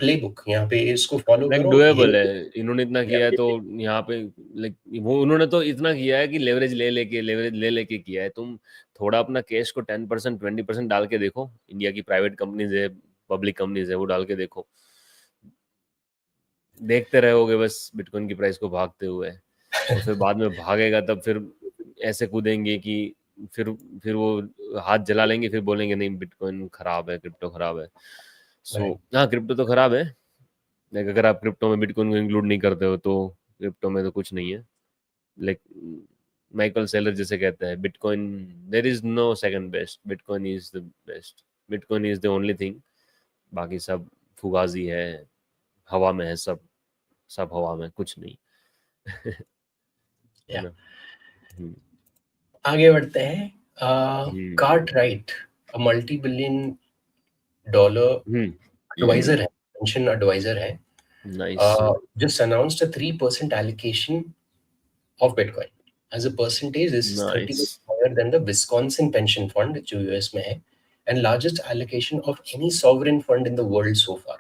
playbook. यहाँ पे इसको follow Like करो. doable है. इन्होंने इतना किया है तो यहाँ पे like वो उन्होंने तो इतना किया है कि लेवरेज ले लेके किया है. तुम थोड़ा अपना कैश को 10% 20% डाल के देखो. इंडिया की प्राइवेट कंपनीज है, पब्लिक कंपनीज है, वो डाल के देखो, देखते रहोगे बस बिटकॉइन की प्राइस को भागते हुए, और फिर बाद में भागेगा तब फिर ऐसे कूदेंगे कि फिर वो हाथ जला लेंगे, फिर बोलेंगे नहीं बिटकॉइन खराब है, क्रिप्टो खराब है. सो हाँ, क्रिप्टो तो खराब है, लाइक अगर आप क्रिप्टो में बिटकॉइन को इंक्लूड नहीं करते हो तो क्रिप्टो में तो कुछ नहीं है. लाइक माइकल सेलर जैसे कहते हैं, bitcoin there is no second best, bitcoin is the best, bitcoin is the only thing, बाकी सब फुगाजी है, हवा में है, सब हवा में, कुछ नहीं. Yeah. आगे बढ़ते हैं। कार्टराइट, अ $multi-billion एडवाइजर है, पेंशन एडवाइजर है, nice just announced a 3% allocation of Bitcoin as a percentage. This is 30% nice higher than the Wisconsin pension fund जो यूएस में है, and largest allocation of any sovereign fund in the world so far.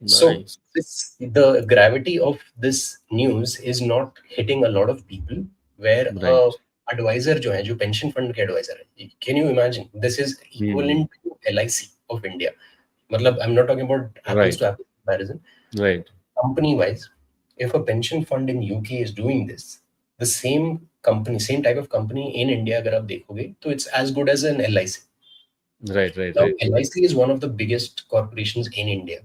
So nice the gravity of this news is not hitting a lot of people, where right advisor जो है, जो pension fund के advisor है, can you imagine, this is equivalent to LIC of India. मतलब I'm not talking about apples to apples comparison. Right Company wise, if a pension fund in UK is doing this, the same company, same type of company in India अगर आप देखोगे तो it's as good as an LIC. Right right Now right LIC is one of the biggest corporations in India,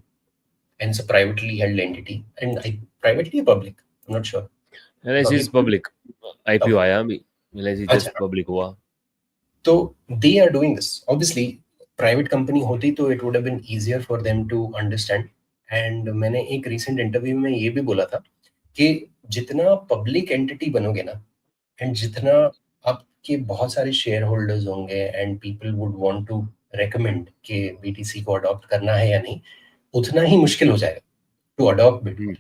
and it's a privately held entity, and privately or public, I'm not sure. LIC is Public. Public IPO Okay. आया अभी LIC अच्छा, just public हुआ तो they are doing this. Obviously, private company होती तो it would have been easier for them to understand. And मैंने एक recent interview में ये भी बोला था कि जितना public entity बनोगे ना, एंड जितना आपके बहुत सारे शेयर होल्डर्स होंगे and people would want to recommend कि बीटीसी को अडॉप्ट करना है या नहीं, उतना ही मुश्किल हो जाएगा to adopt bitcoin.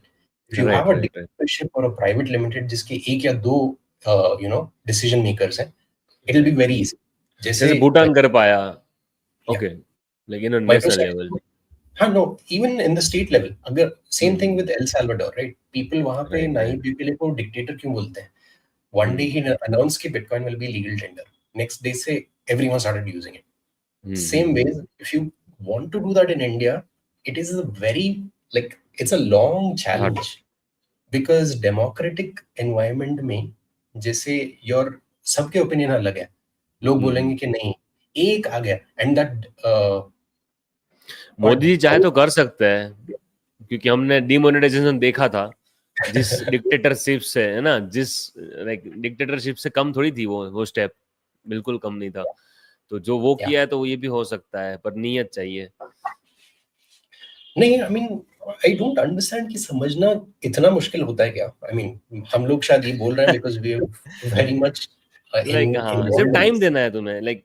If you have right a right right dictatorship और अ प्राइवेट लिमिटेड जिसके एक या दो डिसीजन मेकर्स हैं, it will be very easy. जैसे जैसे भूटान कर पाया ओके लेकिन नेशनल लेवल माइक्रोस्ट्रेटजी. हाँ, no, even in the state level, अगर same thing hmm with El Salvador, right, people वहां पे राइट नाइब राइट बुकेले को डिक्टेटर क्यों बोलते हैं? One day he announced that Bitcoin will be legal tender. Next day, say everyone started using it. Same way, if you want to do that in India, it is a very, like, it's a long hard challenge, because democratic environment में जैसे your सबके opinion अलग है, लोग बोलेंगे कि नहीं, एक आ गया, and that मोदी जी चाहे तो कर सकते हैं क्योंकि हमने डिमोनेटाइजेशन देखा था जिस डिक्टेटरशिप से है ना जिस लाइक डिक्टेटरशिप से कम थोड़ी थी वो स्टेप बिल्कुल कम नहीं था तो जो वो yeah. किया है तो वो ये भी हो सकता है पर नीयत चाहिए नहीं, I mean, I don't understand कि समझना इतना मुश्किल होता है क्या? आई मीन, हम लोग शायद ये बोल रहे हैं because we are very much like हाँ सिर्फ इन्वॉल्वड इन टाइम दिस. देना है तुम्हें लाइक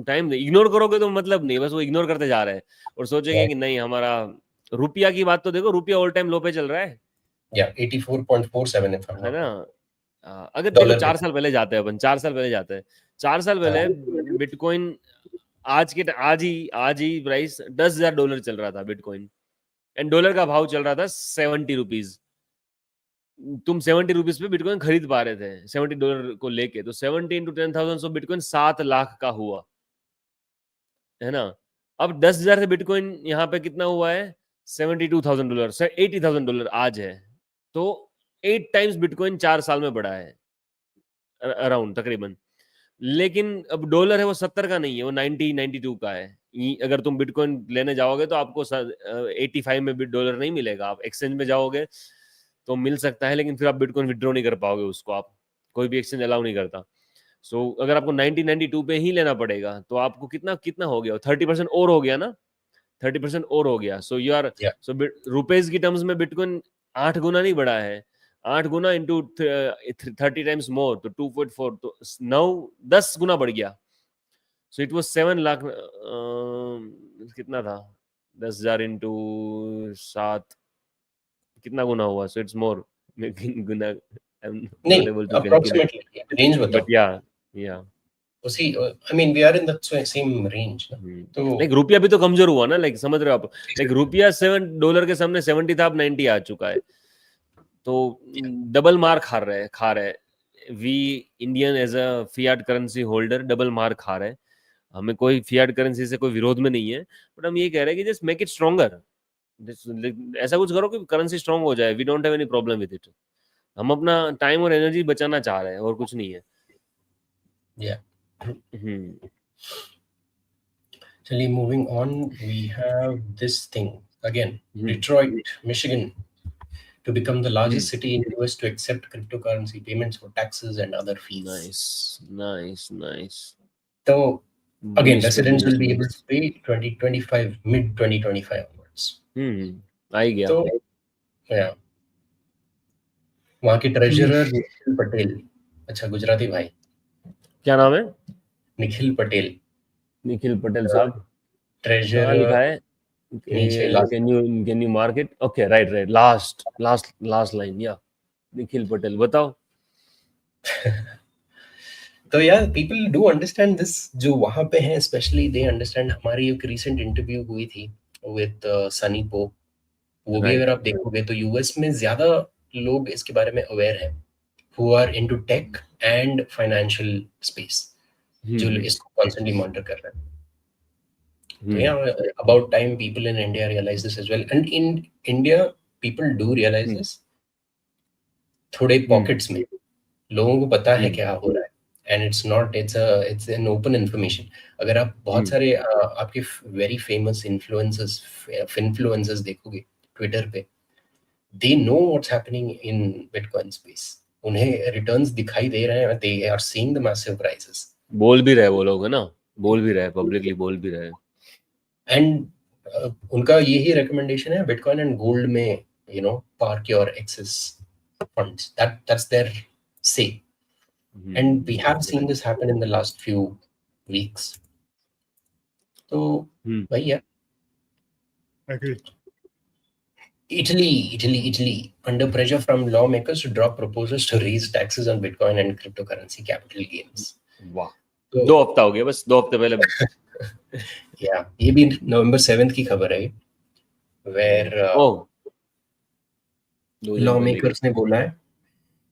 टाइम इग्नोर करोगे तो मतलब नहीं बस वो इग्नोर करते जा रहे हैं और सोचेंगे कि नहीं हमारा रुपया की बात तो देखो रुपया ऑल टाइम लो पे चल रहा है या 84.47 इफ आई एम है नॉट ना रॉन्ग, अगर देखो डॉलर पे. 4 साल पहले जाते हैं अपन 4 साल पहले जाते हैं 4 साल पहले बिटकॉइन आज ही प्राइस $10,000 चल रहा था बिटकॉइन एंड डॉलर का भाव चल रहा था ₹70 तुम ₹70 पे बिटकॉइन खरीद पा रहे थे $70 को लेके तो 70 इंटू 10,000 सो बिटकॉइन 7 लाख का हुआ है ना अब 10,000 से बिटकॉइन यहाँ पे कितना हुआ है $72,000 से $80,000 आज है तो 8 टाइम्स बिटकॉइन 4 साल में बढ़ा है अराउंड तकरीबन लेकिन अब डॉलर है वो 70 का नहीं है वो 92 का है अगर तुम बिटकॉइन लेने जाओगे तो आपको 85 में भी डॉलर नहीं मिलेगा आप एक्सचेंज में जाओगे तो मिल सकता है लेकिन फिर आप बिटकॉइन विड्रॉ नहीं कर पाओगे उसको आप कोई भी एक्सचेंज अलाउ नहीं करता अगर आपको 92 पे ही लेना पड़ेगा तो आपको कितना कितना हो गया 30% और हो गया ना 30% और हो गया सो यू आर या सो रुपीज की टर्म्स में बिटकॉइन 8 गुना नहीं बढ़ा है 8 गुना इंटू 30 टाइम्स मोर तो 2.4 तो 9 10 गुना बढ़ गया सो इट वॉज 7 लाख कितना था 10,000 इंटू 7 कितना गुना हुआ सो इट्स मोर गुना आई एम नहीं, not able to calculate approximately range बताओ. बट या उसी, I mean, we are in the same range ना, तो लाइक रुपया भी तो कमजोर हुआ ना लाइक समझ रहे हो आप लाइक रुपया $7 के सामने 70 था अब 90 आ चुका है तो डबल मार खा रहे we Indian as a fiat currency holder double मार खा रहे हैं हमें कोई फियाट करेंसी से कोई विरोध में नहीं है बट हम ये कह रहे हैं कि जस्ट मेक इट स्ट्रॉन्गर ऐसा कुछ करो कि करेंसी स्ट्रांग हो जाए we don't have any problem with it हम अपना टाइम और एनर्जी बचाना चाह रहे हैं और कुछ नहीं है या. हम्म चलिए, moving on, we have this thing again. Detroit, Michigan, to become the largest city in US to accept cryptocurrency payments for taxes and other fees. Nice So again, bullish पे residents will bullish be able bullish to pay 2025, mid 2025 onwards. आ ही गया तो yeah, वहाँ के treasurer Nikhil Patel, अच्छा गुजराती भाई, क्या नाम है? निखिल पटेल। निखिल पटेल साहब। कहाँ ट्रेजर लिखा है? नीचे last. Can you mark it? Okay, right right, last last last line, या निखिल पटेल, बताओ। तो यार पीपल डू अंडरस्टैंड दिस, जो वहां पे हैं स्पेशली दे अंडरस्टैंड। हमारी एक रीसेंट इंटरव्यू हुई थी विद सनी पो, वो भी अगर राइट। आप देखोगे तो यूएस में ज्यादा लोग इसके बारे में अवेयर हैं, who are into tech and financial space, जो हम्म इसको कॉन्स्टेंटली मॉनिटर कर रहे हैं। तो हम्म yeah, about time people in India realize this as well, and in India people do realize hmm this थोड़े हम्म पॉकेट्स में। लोगों को पता है हम्म क्या हो रहा है, and it's an open information. अगर आप बहुत हम्म सारे आपके वेरी फेमस इन्फ्लुएंसर्स देखोगे ट्विटर पे, they know what's happening in bitcoin space. उन्हें रिटर्न्स दिखाई दे रहे हैं, they are seeing the massive prices, बोल भी रहे वो लोग, है ना, बोल भी रहे, पब्लिकली बोल भी रहे। एंड उनका यही रिकमेंडेशन है बिटकॉइन एंड गोल्ड में, park your excess funds, that's their say, and we have seen this happen in the last few weeks. तो भैया, Agree. Italy under pressure from lawmakers to drop proposals to raise taxes on bitcoin and cryptocurrency capital gains. वाह, तो 2 हफ्ता हो गया, बस 2 हफ्ते पहले। या ये भी November 7th की खबर है, वेयर ओ, 2 दिन पहले की। लॉमेकर्स ने बोला है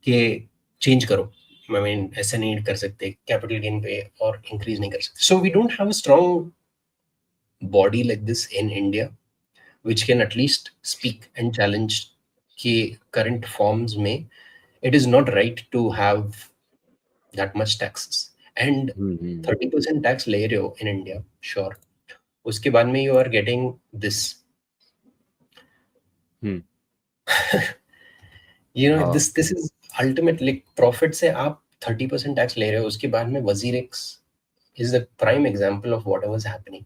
कि चेंज करो, आई मीन ऐसे नहीं कर सकते कैपिटल गेन पे और इंक्रीज नहीं कर सकते। So we don't have a strong body like this in India which can at least speak and challenge कि current forms में it is not right to have that much taxes, and 30% tax ले रहे हो in India, sure, उसके बाद में you are getting this, हाँ, this is ultimate, like profit से आप 30% tax ले रहे हो, उसके बाद में WazirX is the prime example of whatever is happening,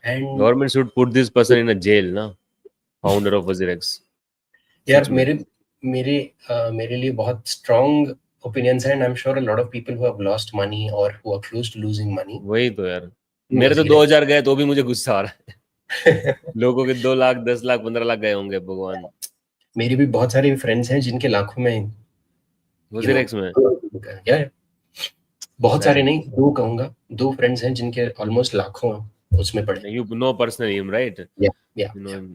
and government should put this person in a jail ना, फाउंडर ऑफ WazirX। यार सच में मेरे लिए बहुत strong opinions हैं, and I'm sure a lot of people who have lost money or who are close to losing money वही तो यार, in मेरे तो WazirX. 2000 गए तो भी मुझे गुस्सा आ रहा है। लोगों के 2 लाख, 10 लाख, 15 लाख गए होंगे, भगवान। मेरे भी बहुत सारे फ्रेंड्स हैं जिनके लाखों में, यू नो, WazirX में। क्या है, बहुत सारे सैड। नहीं, दो कहूंगा, दो फ्रेंड्स हैं जिनके ऑलमोस्ट लाखों उसमें पड़े। You know personally him, right? या या यू नो हिम।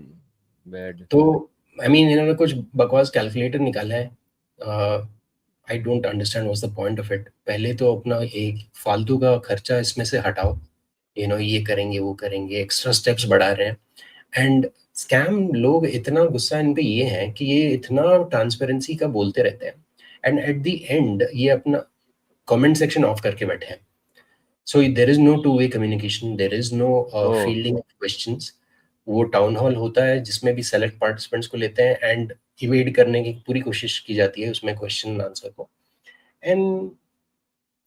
बैड। तो आई मीन इन्होंने कुछ बकवास कैलकुलेटर निकाला है, I don't understand what's the point of it. पहले तो अपना एक फालतू का खर्चा इसमें से हटाओ, ये करेंगे वो करेंगे, एक्स्ट्रा स्टेप्स बढ़ा रहे हैं, एंड स्कैम लोग इतना गुस्सा इन पे ये है कि ये इतना ट्रांसपेरेंसी का बोलते रहते हैं, एंड एट द एंड ये अपना कमेंट सेक्शन ऑफ करके बैठे हैं। So there is no two way communication, there is no oh, fielding of questions. वो टाउन हॉल होता है जिसमें भी सेलेक्ट पार्टिसिपेंट्स को लेते हैं एंड इवेड करने की पूरी कोशिश की जाती है उसमें क्वेश्चन आंसर को, एंड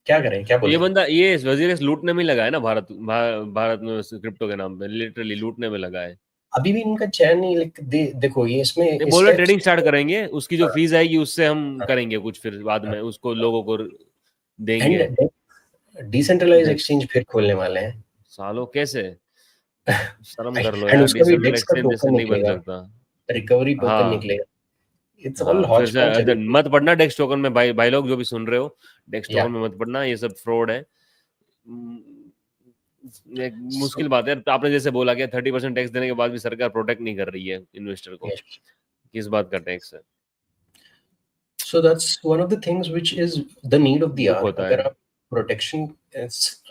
क्या करें, क्या ये बोले। बंदा, ये WazirX लूटने में लगा है ना, भारत में क्रिप्टो के नाम पे लिटरली लूटने में लगा है। अभी भी इनका चैन नहीं, देखो ये इसमें ये बोल रहे स्टेप्स। ट्रेडिंग स्टार्ट करेंगे, उसकी जो फीस आएगी उससे हम करेंगे कुछ, फिर बाद में उसको लोगों को देंगे। एंड डिसेंट्रलाइज डेक्स, एक्सचेंज फिर खोलने वाले हैं, सालों कैसे, शर्म कर लो एंड यार, उसका भी डिसेंट्रल डेक्स का एक्सचेंज जैसे टोकन नहीं बन निकलेगा, सकता। रिकवरी टोकन हाँ निकलेगा, इट्स ऑल हाँ, फिर हॉच से पॉच अभी। मत पढ़ना डेक्स टोकन में, भाई लोग जो भी सुन रहे हो, डेक्स या टोकन में मत पढ़ना, ये सब फ्रॉड है। एक सो मुश्किल बात है, आपने जैसे बोला कि 30% टैक्स देने के बाद भी सरकार प्रोटेक्ट नहीं कर रही है इन्वेस्टर को, किस बात का टैक्स है। So that's one of the things which is the need of the दुख आवर। होता अगर है। आप प्रोटेक्शन,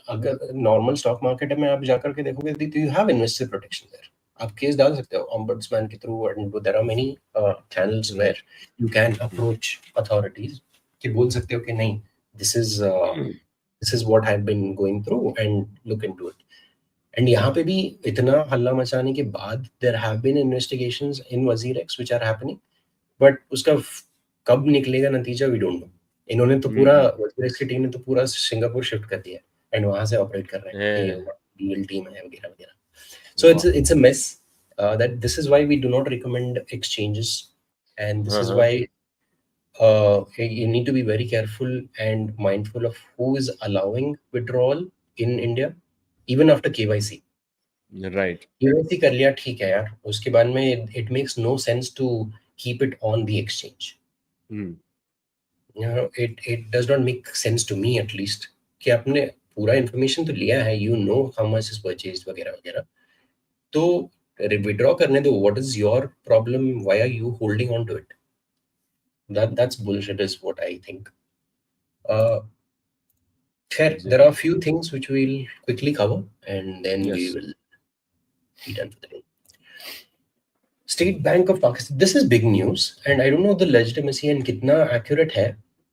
अगर नॉर्मल स्टॉक मार्केट में आप जाकर के देखोगे तो you have investor protection there, आप केस डाल सकते हो ombudsman के through, and there are many channels where you can approach authorities, कि बोल सकते हो कि नहीं, this is this is what I have been going through and look into it. And यहाँ पे भी इतना हल्ला मचाने के बाद there have been investigations in WazirX which are happening, but उसका कब निकलेगा नतीजा वी डोंट नो। इन्होंने तो पूरा, WazirX की टीम ने तो पूरा सिंगापुर शिफ्ट कर दिया एंड वहां से ऑपरेट कर रहे हैं, ये लीगल टीम है वगैरह वगैरह। So it's a mess, that this is why we do not recommend exchanges, and this is why You need to be very careful and mindful of who is allowing withdrawal in India, even after KYC. Right. KYC कर लिया ठीक है यार, उसके बाद में it makes no sense to keep it on the exchange. It does not make sense to me at least कि आपने पूरा information तो लिया है, you know how much is purchased वगैरह वगैरह, तो withdraw करने दो. What is your problem? Why are you holding on to it? That's bullshit is what I think. There are a few things which we'll quickly cover and then we Yes. will be done for the day. State Bank of Pakistan. This is big news and I don't know the legitimacy and कितना accurate है.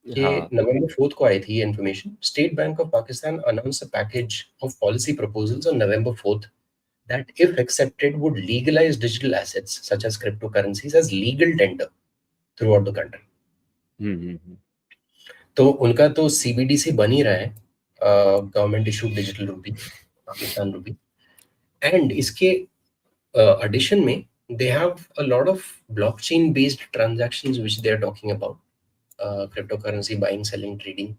कि November 4th को आई थी ये information. State Bank of Pakistan announced a package of policy proposals on November 4th that, if accepted, would legalize digital assets such as cryptocurrencies as legal tender throughout the country. तो उनका तो CBDC बन ही रहा है, government issued digital रूपी, पाकिस्तान रूपी, and इसके addition में they have a lot of blockchain based transactions which they are talking about, cryptocurrency buying, selling, trading,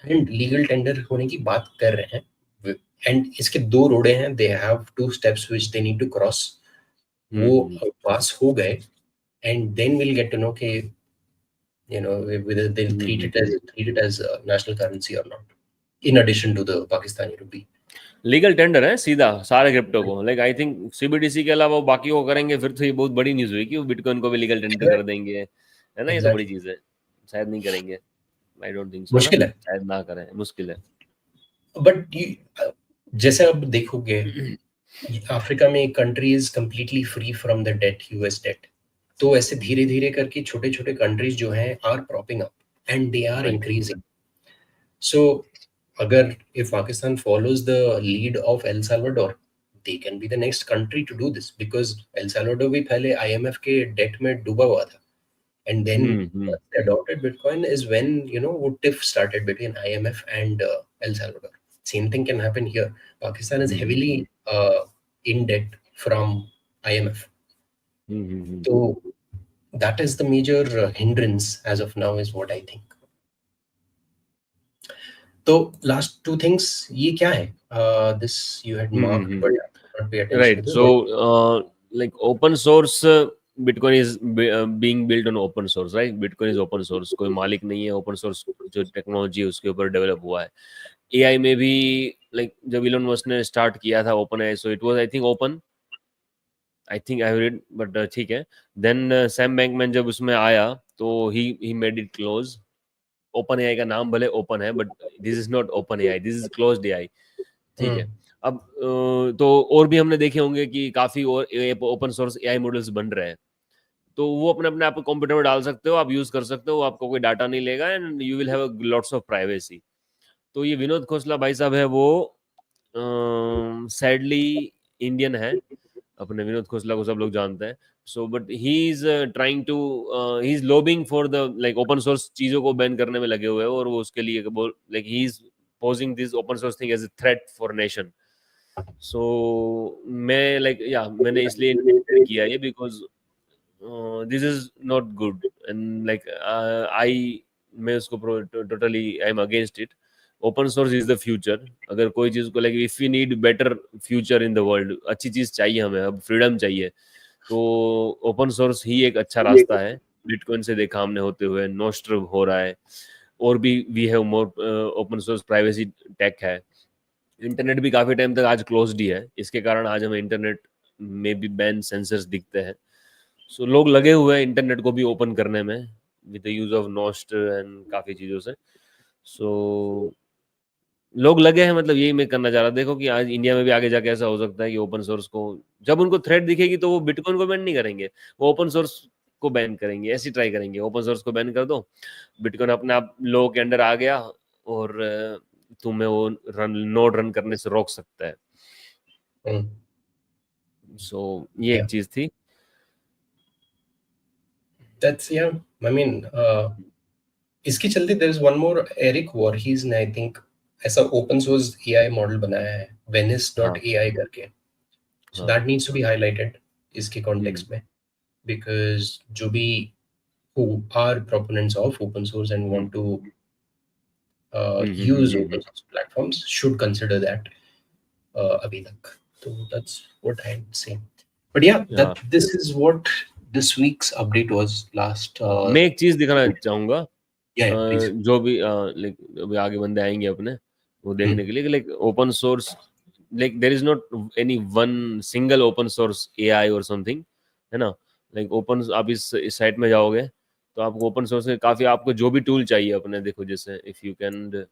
and legal tender होने की बात कर रहे हैं. एंड इसके दो रोड़े हैं, they have two steps which they need to cross. वो पास हो गए and then we'll get to know कि whether they'll treat it as a national currency or not, in addition to the Pakistani rupee. Legal tender है सीधा सारे crypto को. Like I think CBDC के अलावा वो बाकी को करेंगे फिर तो ये बहुत बड़ी न्यूज हुई कि वो बिटकॉइन को भी लीगल टेंडर कर देंगे, है ना. ये तो बड़ी चीज है. शायद नहीं करेंगे. आई डोंट थिंक सो. मुश्किल है, शायद ना करें, मुश्किल है. बट जैसे अब देखोगे अफ्रीका में country is completely free from the debt, US debt. तो ऐसे धीरे धीरे करके छोटे छोटे कंट्रीज जो हैं are propping up and they are increasing. So अगर if Pakistan follows the lead of El Salvador, they can be the next country to do this, because El Salvador भी पहले IMF के debt में डूबा हुआ था, and then they adopted Bitcoin is when what TIF started between IMF and El Salvador. Same thing can happen here. Pakistan is heavily in debt from IMF. So that is the major hindrance as of now, is what I think. तो last two things ये क्या है? This you had marked, but I did not pay attention. Right. So like open source Bitcoin is being built on open source, right? Bitcoin is open source. कोई मालिक नहीं है. open source जो technology है उसके ऊपर डेवलप हुआ है. AI में भी like जब इलोन मस्क ने स्टार्ट किया था OpenAI, so it was I think open. I think I read, but ठीक है. Then Sam Bankman जब उसमें आया तो he made it close. OpenAI का नाम भले ओपन है, but this is not OpenAI, this is closed AI. ठीक है. अब तो और भी हमने देखे होंगे कि काफी और ओपन सोर्स AI मॉडल्स बन रहे हैं. तो वो अपने अपने आप कंप्यूटर में डाल सकते हो, आप यूज कर सकते हो, आपको कोई डाटा नहीं लेगा and you will have lots of privacy. तो ये विनोद खोसला भाई साहब है, वो सैडली इंडियन है. अपने विनोद खोसला को सब लोग जानते हैं. So but he is trying to he is lobbying for the like open source चीजों को बैन करने में लगे हुए हैं, और वो उसके लिए like he is posing this open source thing as a threat for nation. So मैं like मैंने इसलिए किया ये because this is not good and like मैं उसको totally I'm against it. Open source is the future. अगर कोई चीज को like if we need better future in the world, अच्छी चीज चाहिए हमें, अब freedom चाहिए, तो ओपन सोर्स ही एक अच्छा रास्ता है. बिटकॉइन से देखा हमने होते हुए, नोस्टर हो रहा है, और भी we have more open source privacy tech है. इंटरनेट भी काफी टाइम तक आज क्लोज्ड ही है. इसके कारण आज हमें इंटरनेट में भी बैन सेंसर्स दिखते हैं. सो लोग लगे हुए हैं इंटरनेट को भी ओपन करने में with the use of Nostr and काफी चीजों से. सो लोग लगे हैं, मतलब यही मैं करना चाह रहा. देखो कि आज इंडिया में भी आगे जाके ऐसा हो सकता है कि ओपन सोर्स को जब उनको थ्रेट दिखेगी तो वो बिटकॉइन को बैन नहीं करेंगे, वो ओपन सोर्स को बैन करेंगे. ऐसी ट्राई करेंगे, ओपन सोर्स को बैन कर दो, बिटकॉइन अपने आप लो के अंडर आ गया और तुम्हें वो नोड रन करने से रोक सकता है. सो ये एक चीज थी. That's I mean इसके चलते there is one more, Eric Voorhees ने I think ऐसा open source AI मॉडल बनाया है Venice.ai करके. So that needs to be highlighted इसके context में, because जो भी who are proponents of open source and want to use open source platforms should consider that abhi tak. So that's what I would say. But yeah, हाँ, this is what this week's update was last. मैं एक चीज दिखाना चाहूंगा। Yeah, please. जो भी like अभी आगे बंदे आएंगे अपने वो देखने के लिए, like open source, like there is not any one single open source AI और समथिंग, है ना। लाइक ओपन, आप इस साइट में जाओगे तो आपको ओपन सोर्स में काफी, आपको जो भी टूल चाहिए अपने, देखो जैसे इफ यू कैन,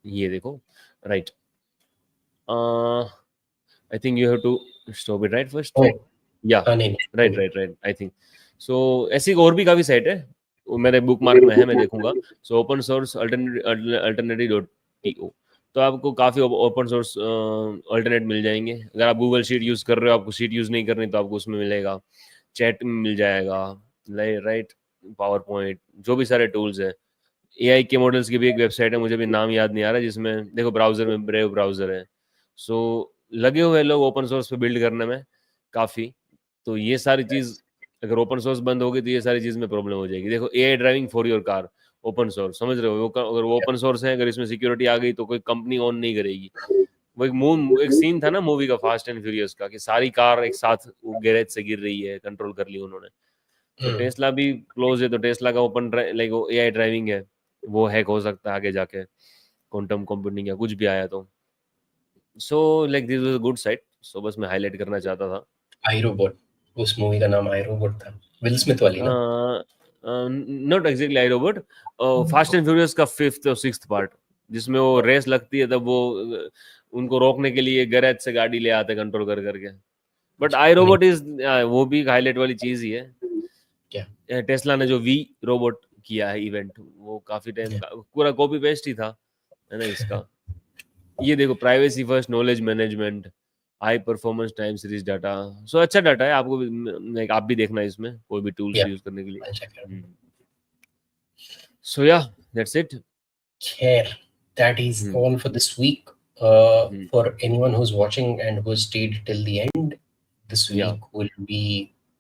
ये देखो, right, I think you have to stop it right first, Oh, या नहीं राइट नहीं। Right right, I think so. ऐसी और भी काफी साइट है, वो मेरे बुक मार्क में है, मैं देखूंगा। So open source alternative dot TO, तो आपको काफी ओपन सोर्स अल्टरनेट मिल जाएंगे। अगर आप गूगल शीट यूज कर रहे हो, आपको शीट यूज नहीं करनी, तो आपको उसमें मिलेगा, चैट में मिल जाएगा, राइट, पावर पॉइंट, जो भी सारे टूल्स है। एआई के मॉडल्स की भी एक वेबसाइट है, मुझे भी नाम याद नहीं आ रहा, जिसमें देखो ब्राउजर में ब्रेव ब्राउजर है। सो लगे हुए हैं लोग ओपन सोर्स पे बिल्ड करने में काफ़ी। तो ये सारी चीज़, अगर ओपन सोर्स बंद होगी तो ये सारी चीज़ में प्रॉब्लम हो जाएगी। देखो AI driving for your car, open source, समझ रहे हो, अगर वो ओपन सोर्स है, अगर इसमें सिक्योरिटी आ गई तो कोई कंपनी ऑन नहीं करेगी। वो एक सीन था ना मूवी का, फास्ट एंड फ्यूरियस का, कि सारी कार एक साथ गैरेज से गिर रही है, कंट्रोल कर ली उन्होंने। तो टेस्ला भी क्लोज है, तो टेस्ला का ओपन लाइक वो एआई ड्राइविंग है, वो हैक हो सकता है आगे जाके, क्वांटम कंप्यूटिंग या कुछ भी आया तो। So like this was a good site, so बस मैं हाईलाइट करना चाहता था। आई रोबोट, उस मूवी का नाम आई रोबोट था, विल स्मिथ वाली ना। Not exactly I robot, fast and furious का 5th और 6th पार्ट, जिसमें वो रेस लगती है, तब वो उनको रोकने के लिए गैरेज से गाड़ी ले आते कंट्रोल कर करके। बट आई नहीं रोबोट इज, वो भी हाईलाइट वाली चीज ही है। क्या। टेस्ला ने जो वी रोबोट किया है इवेंट, वो काफी टाइम का पूरा कॉपी पेस्ट ही था, है ना इसका। ये देखो, privacy first, knowledge management, high performance time series data. So अच्छा डाटा है, आपको लाइक आप भी देखना इसमें कोई भी टूल्स या यूज करने के I'll check it out. लिए। सो या that's it. Care. That is all for this week. For anyone who's watching and who stayed till the end, this या week will be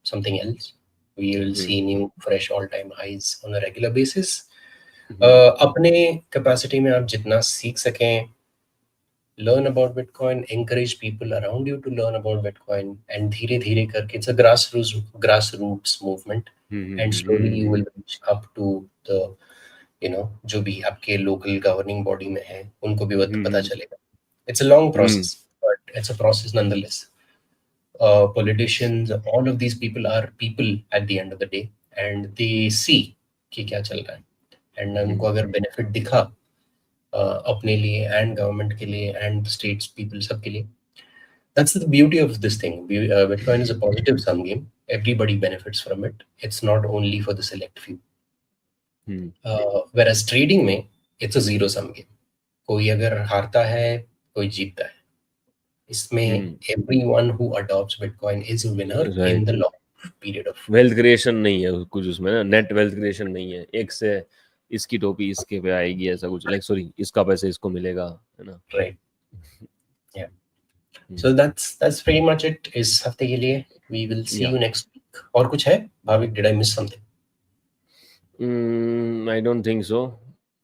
something else. We will see new, fresh, all-time highs on a regular basis. अपने capacity में आप जितना सीख सकें, learn about Bitcoin, encourage people around you to learn about Bitcoin, and धीरे धीरे करके, it's a grassroots movement, and slowly you will reach up to the, जो भी आपके लोकल गवर्निंग बॉडी में है उनको भी पता चलेगा। It's a long process, but it's a process nonetheless. Politicians, all of these people are people at the end of the day, and they see कि क्या चल रहा है, and उनको अगर बेनिफिट दिखा अपने लिए एंड गवर्नमेंट के लिए एंड स्टेट्स पीपल सबके लिए, that's the beauty of this thing. Bitcoin is a positive sum game. Everybody benefits from it. It's not only for the select few. Whereas trading में it's a zero sum game. कोई अगर हारता है, कोई जीतता है। इसमें everyone who adopts Bitcoin is a winner in the long period of. Wealth creation नहीं है कुछ उसमें ना, नेट वेल्थ क्रिएशन नहीं है, एक से इसकी टोपी इसके पे आएगी ऐसा कुछ, लाइक सॉरी, इसका पैसे इसको मिलेगा, है ना। Right. Yeah. So that's pretty much it इस हफ्ते के लिए. We will see you next week. और कुछ है Bhavik? Did I miss something? I don't think so.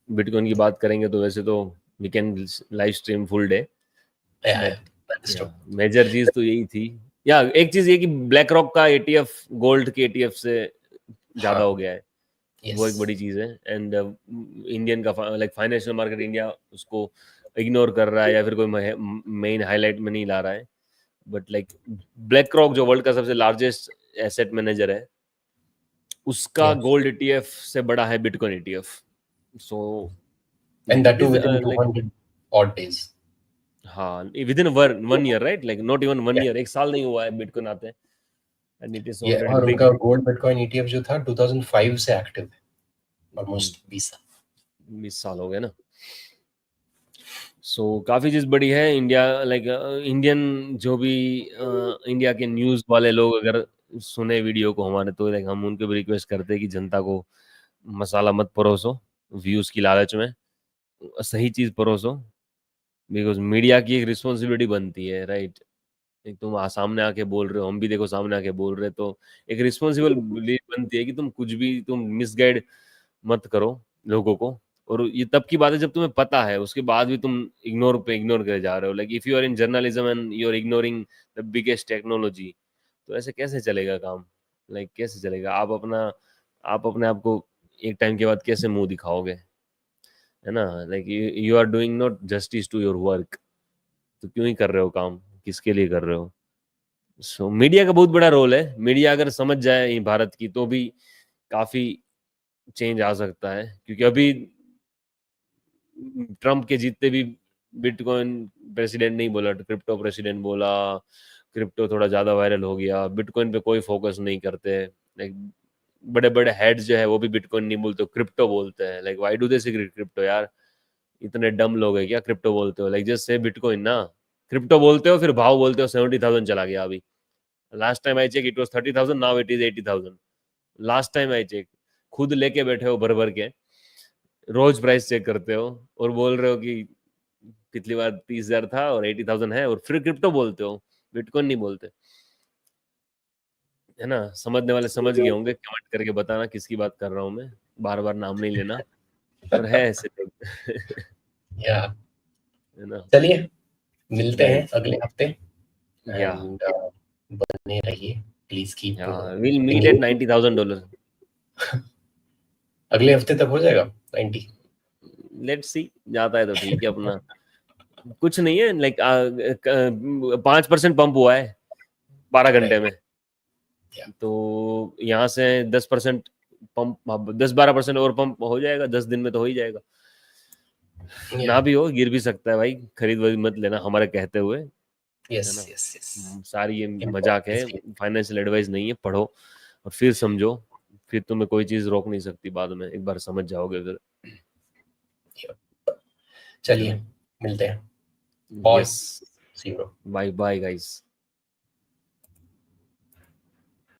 Bitcoin की बात करेंगे तो वैसे तो we can live stream full day, but major चीज तो यही थी। या एक चीज ये कि ब्लैक रॉक का एटीएफ गोल्ड के एटीएफ से ज्यादा हो गया है, वो एक बड़ी चीज है। एंड इंडियन का लाइक फाइनेंशियल मार्केट इंडिया उसको इग्नोर कर रहा है या फिर कोई मेन हाईलाइट में नहीं ला रहा है। बट लाइक ब्लैक रॉक जो वर्ल्ड का सबसे लार्जेस्ट एसेट मैनेजर है, उसका गोल्ड एटीएफ से बड़ा है bitcoin ETF. So and that too within 200 odd days. हाँ, within one year, right, like not even 1 year, एक साल नहीं हुआ है बिटकॉइन आते हैं, एंड इट इज ऑलरेडी और बिग। उनका गोल्ड बिटकॉइन ईटीएफ जो था 2005 से एक्टिव है, ऑलमोस्ट 20 साल हो गए ना। सो काफी चीज बड़ी है। इंडिया लाइक इंडियन जो भी इंडिया के न्यूज वाले लोग अगर सुने वीडियो को हमारे, तो लाइक हम उनको भी रिक्वेस्ट करते हैं कि जनता को मसाला मत परोसो व्यूज की लालच में, सही चीज परोसो, बिकॉज मीडिया की एक रिस्पॉन्सिबिलिटी बनती है, राइट। एक तुम सामने आके बोल रहे हो, हम भी देखो सामने आके बोल रहे, तो एक रिस्पॉन्सिबल बनती है कि तुम कुछ भी तुम मिसगाइड मत करो लोगों को। और ये तब की बात है जब तुम्हें पता है, उसके बाद भी तुम इग्नोर करे जा रहे हो। Like if you are in journalism and you are ignoring the biggest technology, तो ऐसे कैसे चलेगा काम? लाइक कैसे चलेगा? आप अपने आप को एक टाइम के बाद कैसे मुंह दिखाओगे, है ना? Like you are doing not justice to your work, तो क्यों ही कर रहे हो काम, किसके लिए कर रहे हो? सो मीडिया का बहुत बड़ा रोल है। मीडिया अगर समझ जाए ये भारत की, तो भी काफी चेंज आ सकता है। क्योंकि अभी ट्रम्प के जीतते भी बिटकॉइन प्रेसिडेंट नहीं बोला, क्रिप्टो प्रेसिडेंट बोला। क्रिप्टो थोड़ा ज्यादा वायरल हो गया, बिटकॉइन पे कोई फोकस नहीं करते। लाइक बड़े बड़े हेड्स जो है वो भी बिटकॉइन नहीं बोलते, क्रिप्टो बोलते हैं। लाइक व्हाई डू दे से क्रिप्टो यार? इतने डम लोग हैं क्या क्रिप्टो बोलते हो? लाइक जस्ट से बिटकॉइन ना, क्रिप्टो बोलते हो फिर भाव बोलते हो 70,000 चला गया अभी। Last time I check it was 30,000, now it is 80,000। Last time I check. खुद लेके बैठे हो भर भर के, रोज प्राइस चेक करते हो और बोल रहे हो कि पिछली बार 30,000 था और 80,000 है, और फिर क्रिप्टो बोलते हो, बिटकॉइन नहीं बोलते, है ना? समझने वाले समझ गए होंगे, कमेंट करके बताना किसकी बात कर रहा हूँ मैं, बार बार नाम नहीं लेना, पर है ऐसे लोग। या है ना? चलिए, मिलते हैं राइट। अगले हफ्ते। या एंड बने रहिए, please keep will meet at $90,000। अगले हफ्ते तक हो जाएगा 90? लेट्स सी, जाता है तो ठीक है अपना। कुछ नहीं है, लाइक 5% पंप हुआ है 12 घंटे में। तो यहाँ से 10% पंप, 10-12% और पंप हो जाएगा 10 दिन में, तो हो ही जाएगा। ना भी हो, गिर भी सकता है भाई, खरीद वरीद मत लेना हमारे कहते हुए, है यस ना? Yes yes. सारी ये मजाक है, फाइनेंशियल एडवाइस नहीं है। पढ़ो और फिर समझो, फिर तुम्हें कोई चीज रोक नहीं सकती बाद में, एक बार समझ जाओगे फिर। चलिए, मिलते हैं। Bye. Yes, see you. Bye bye guys.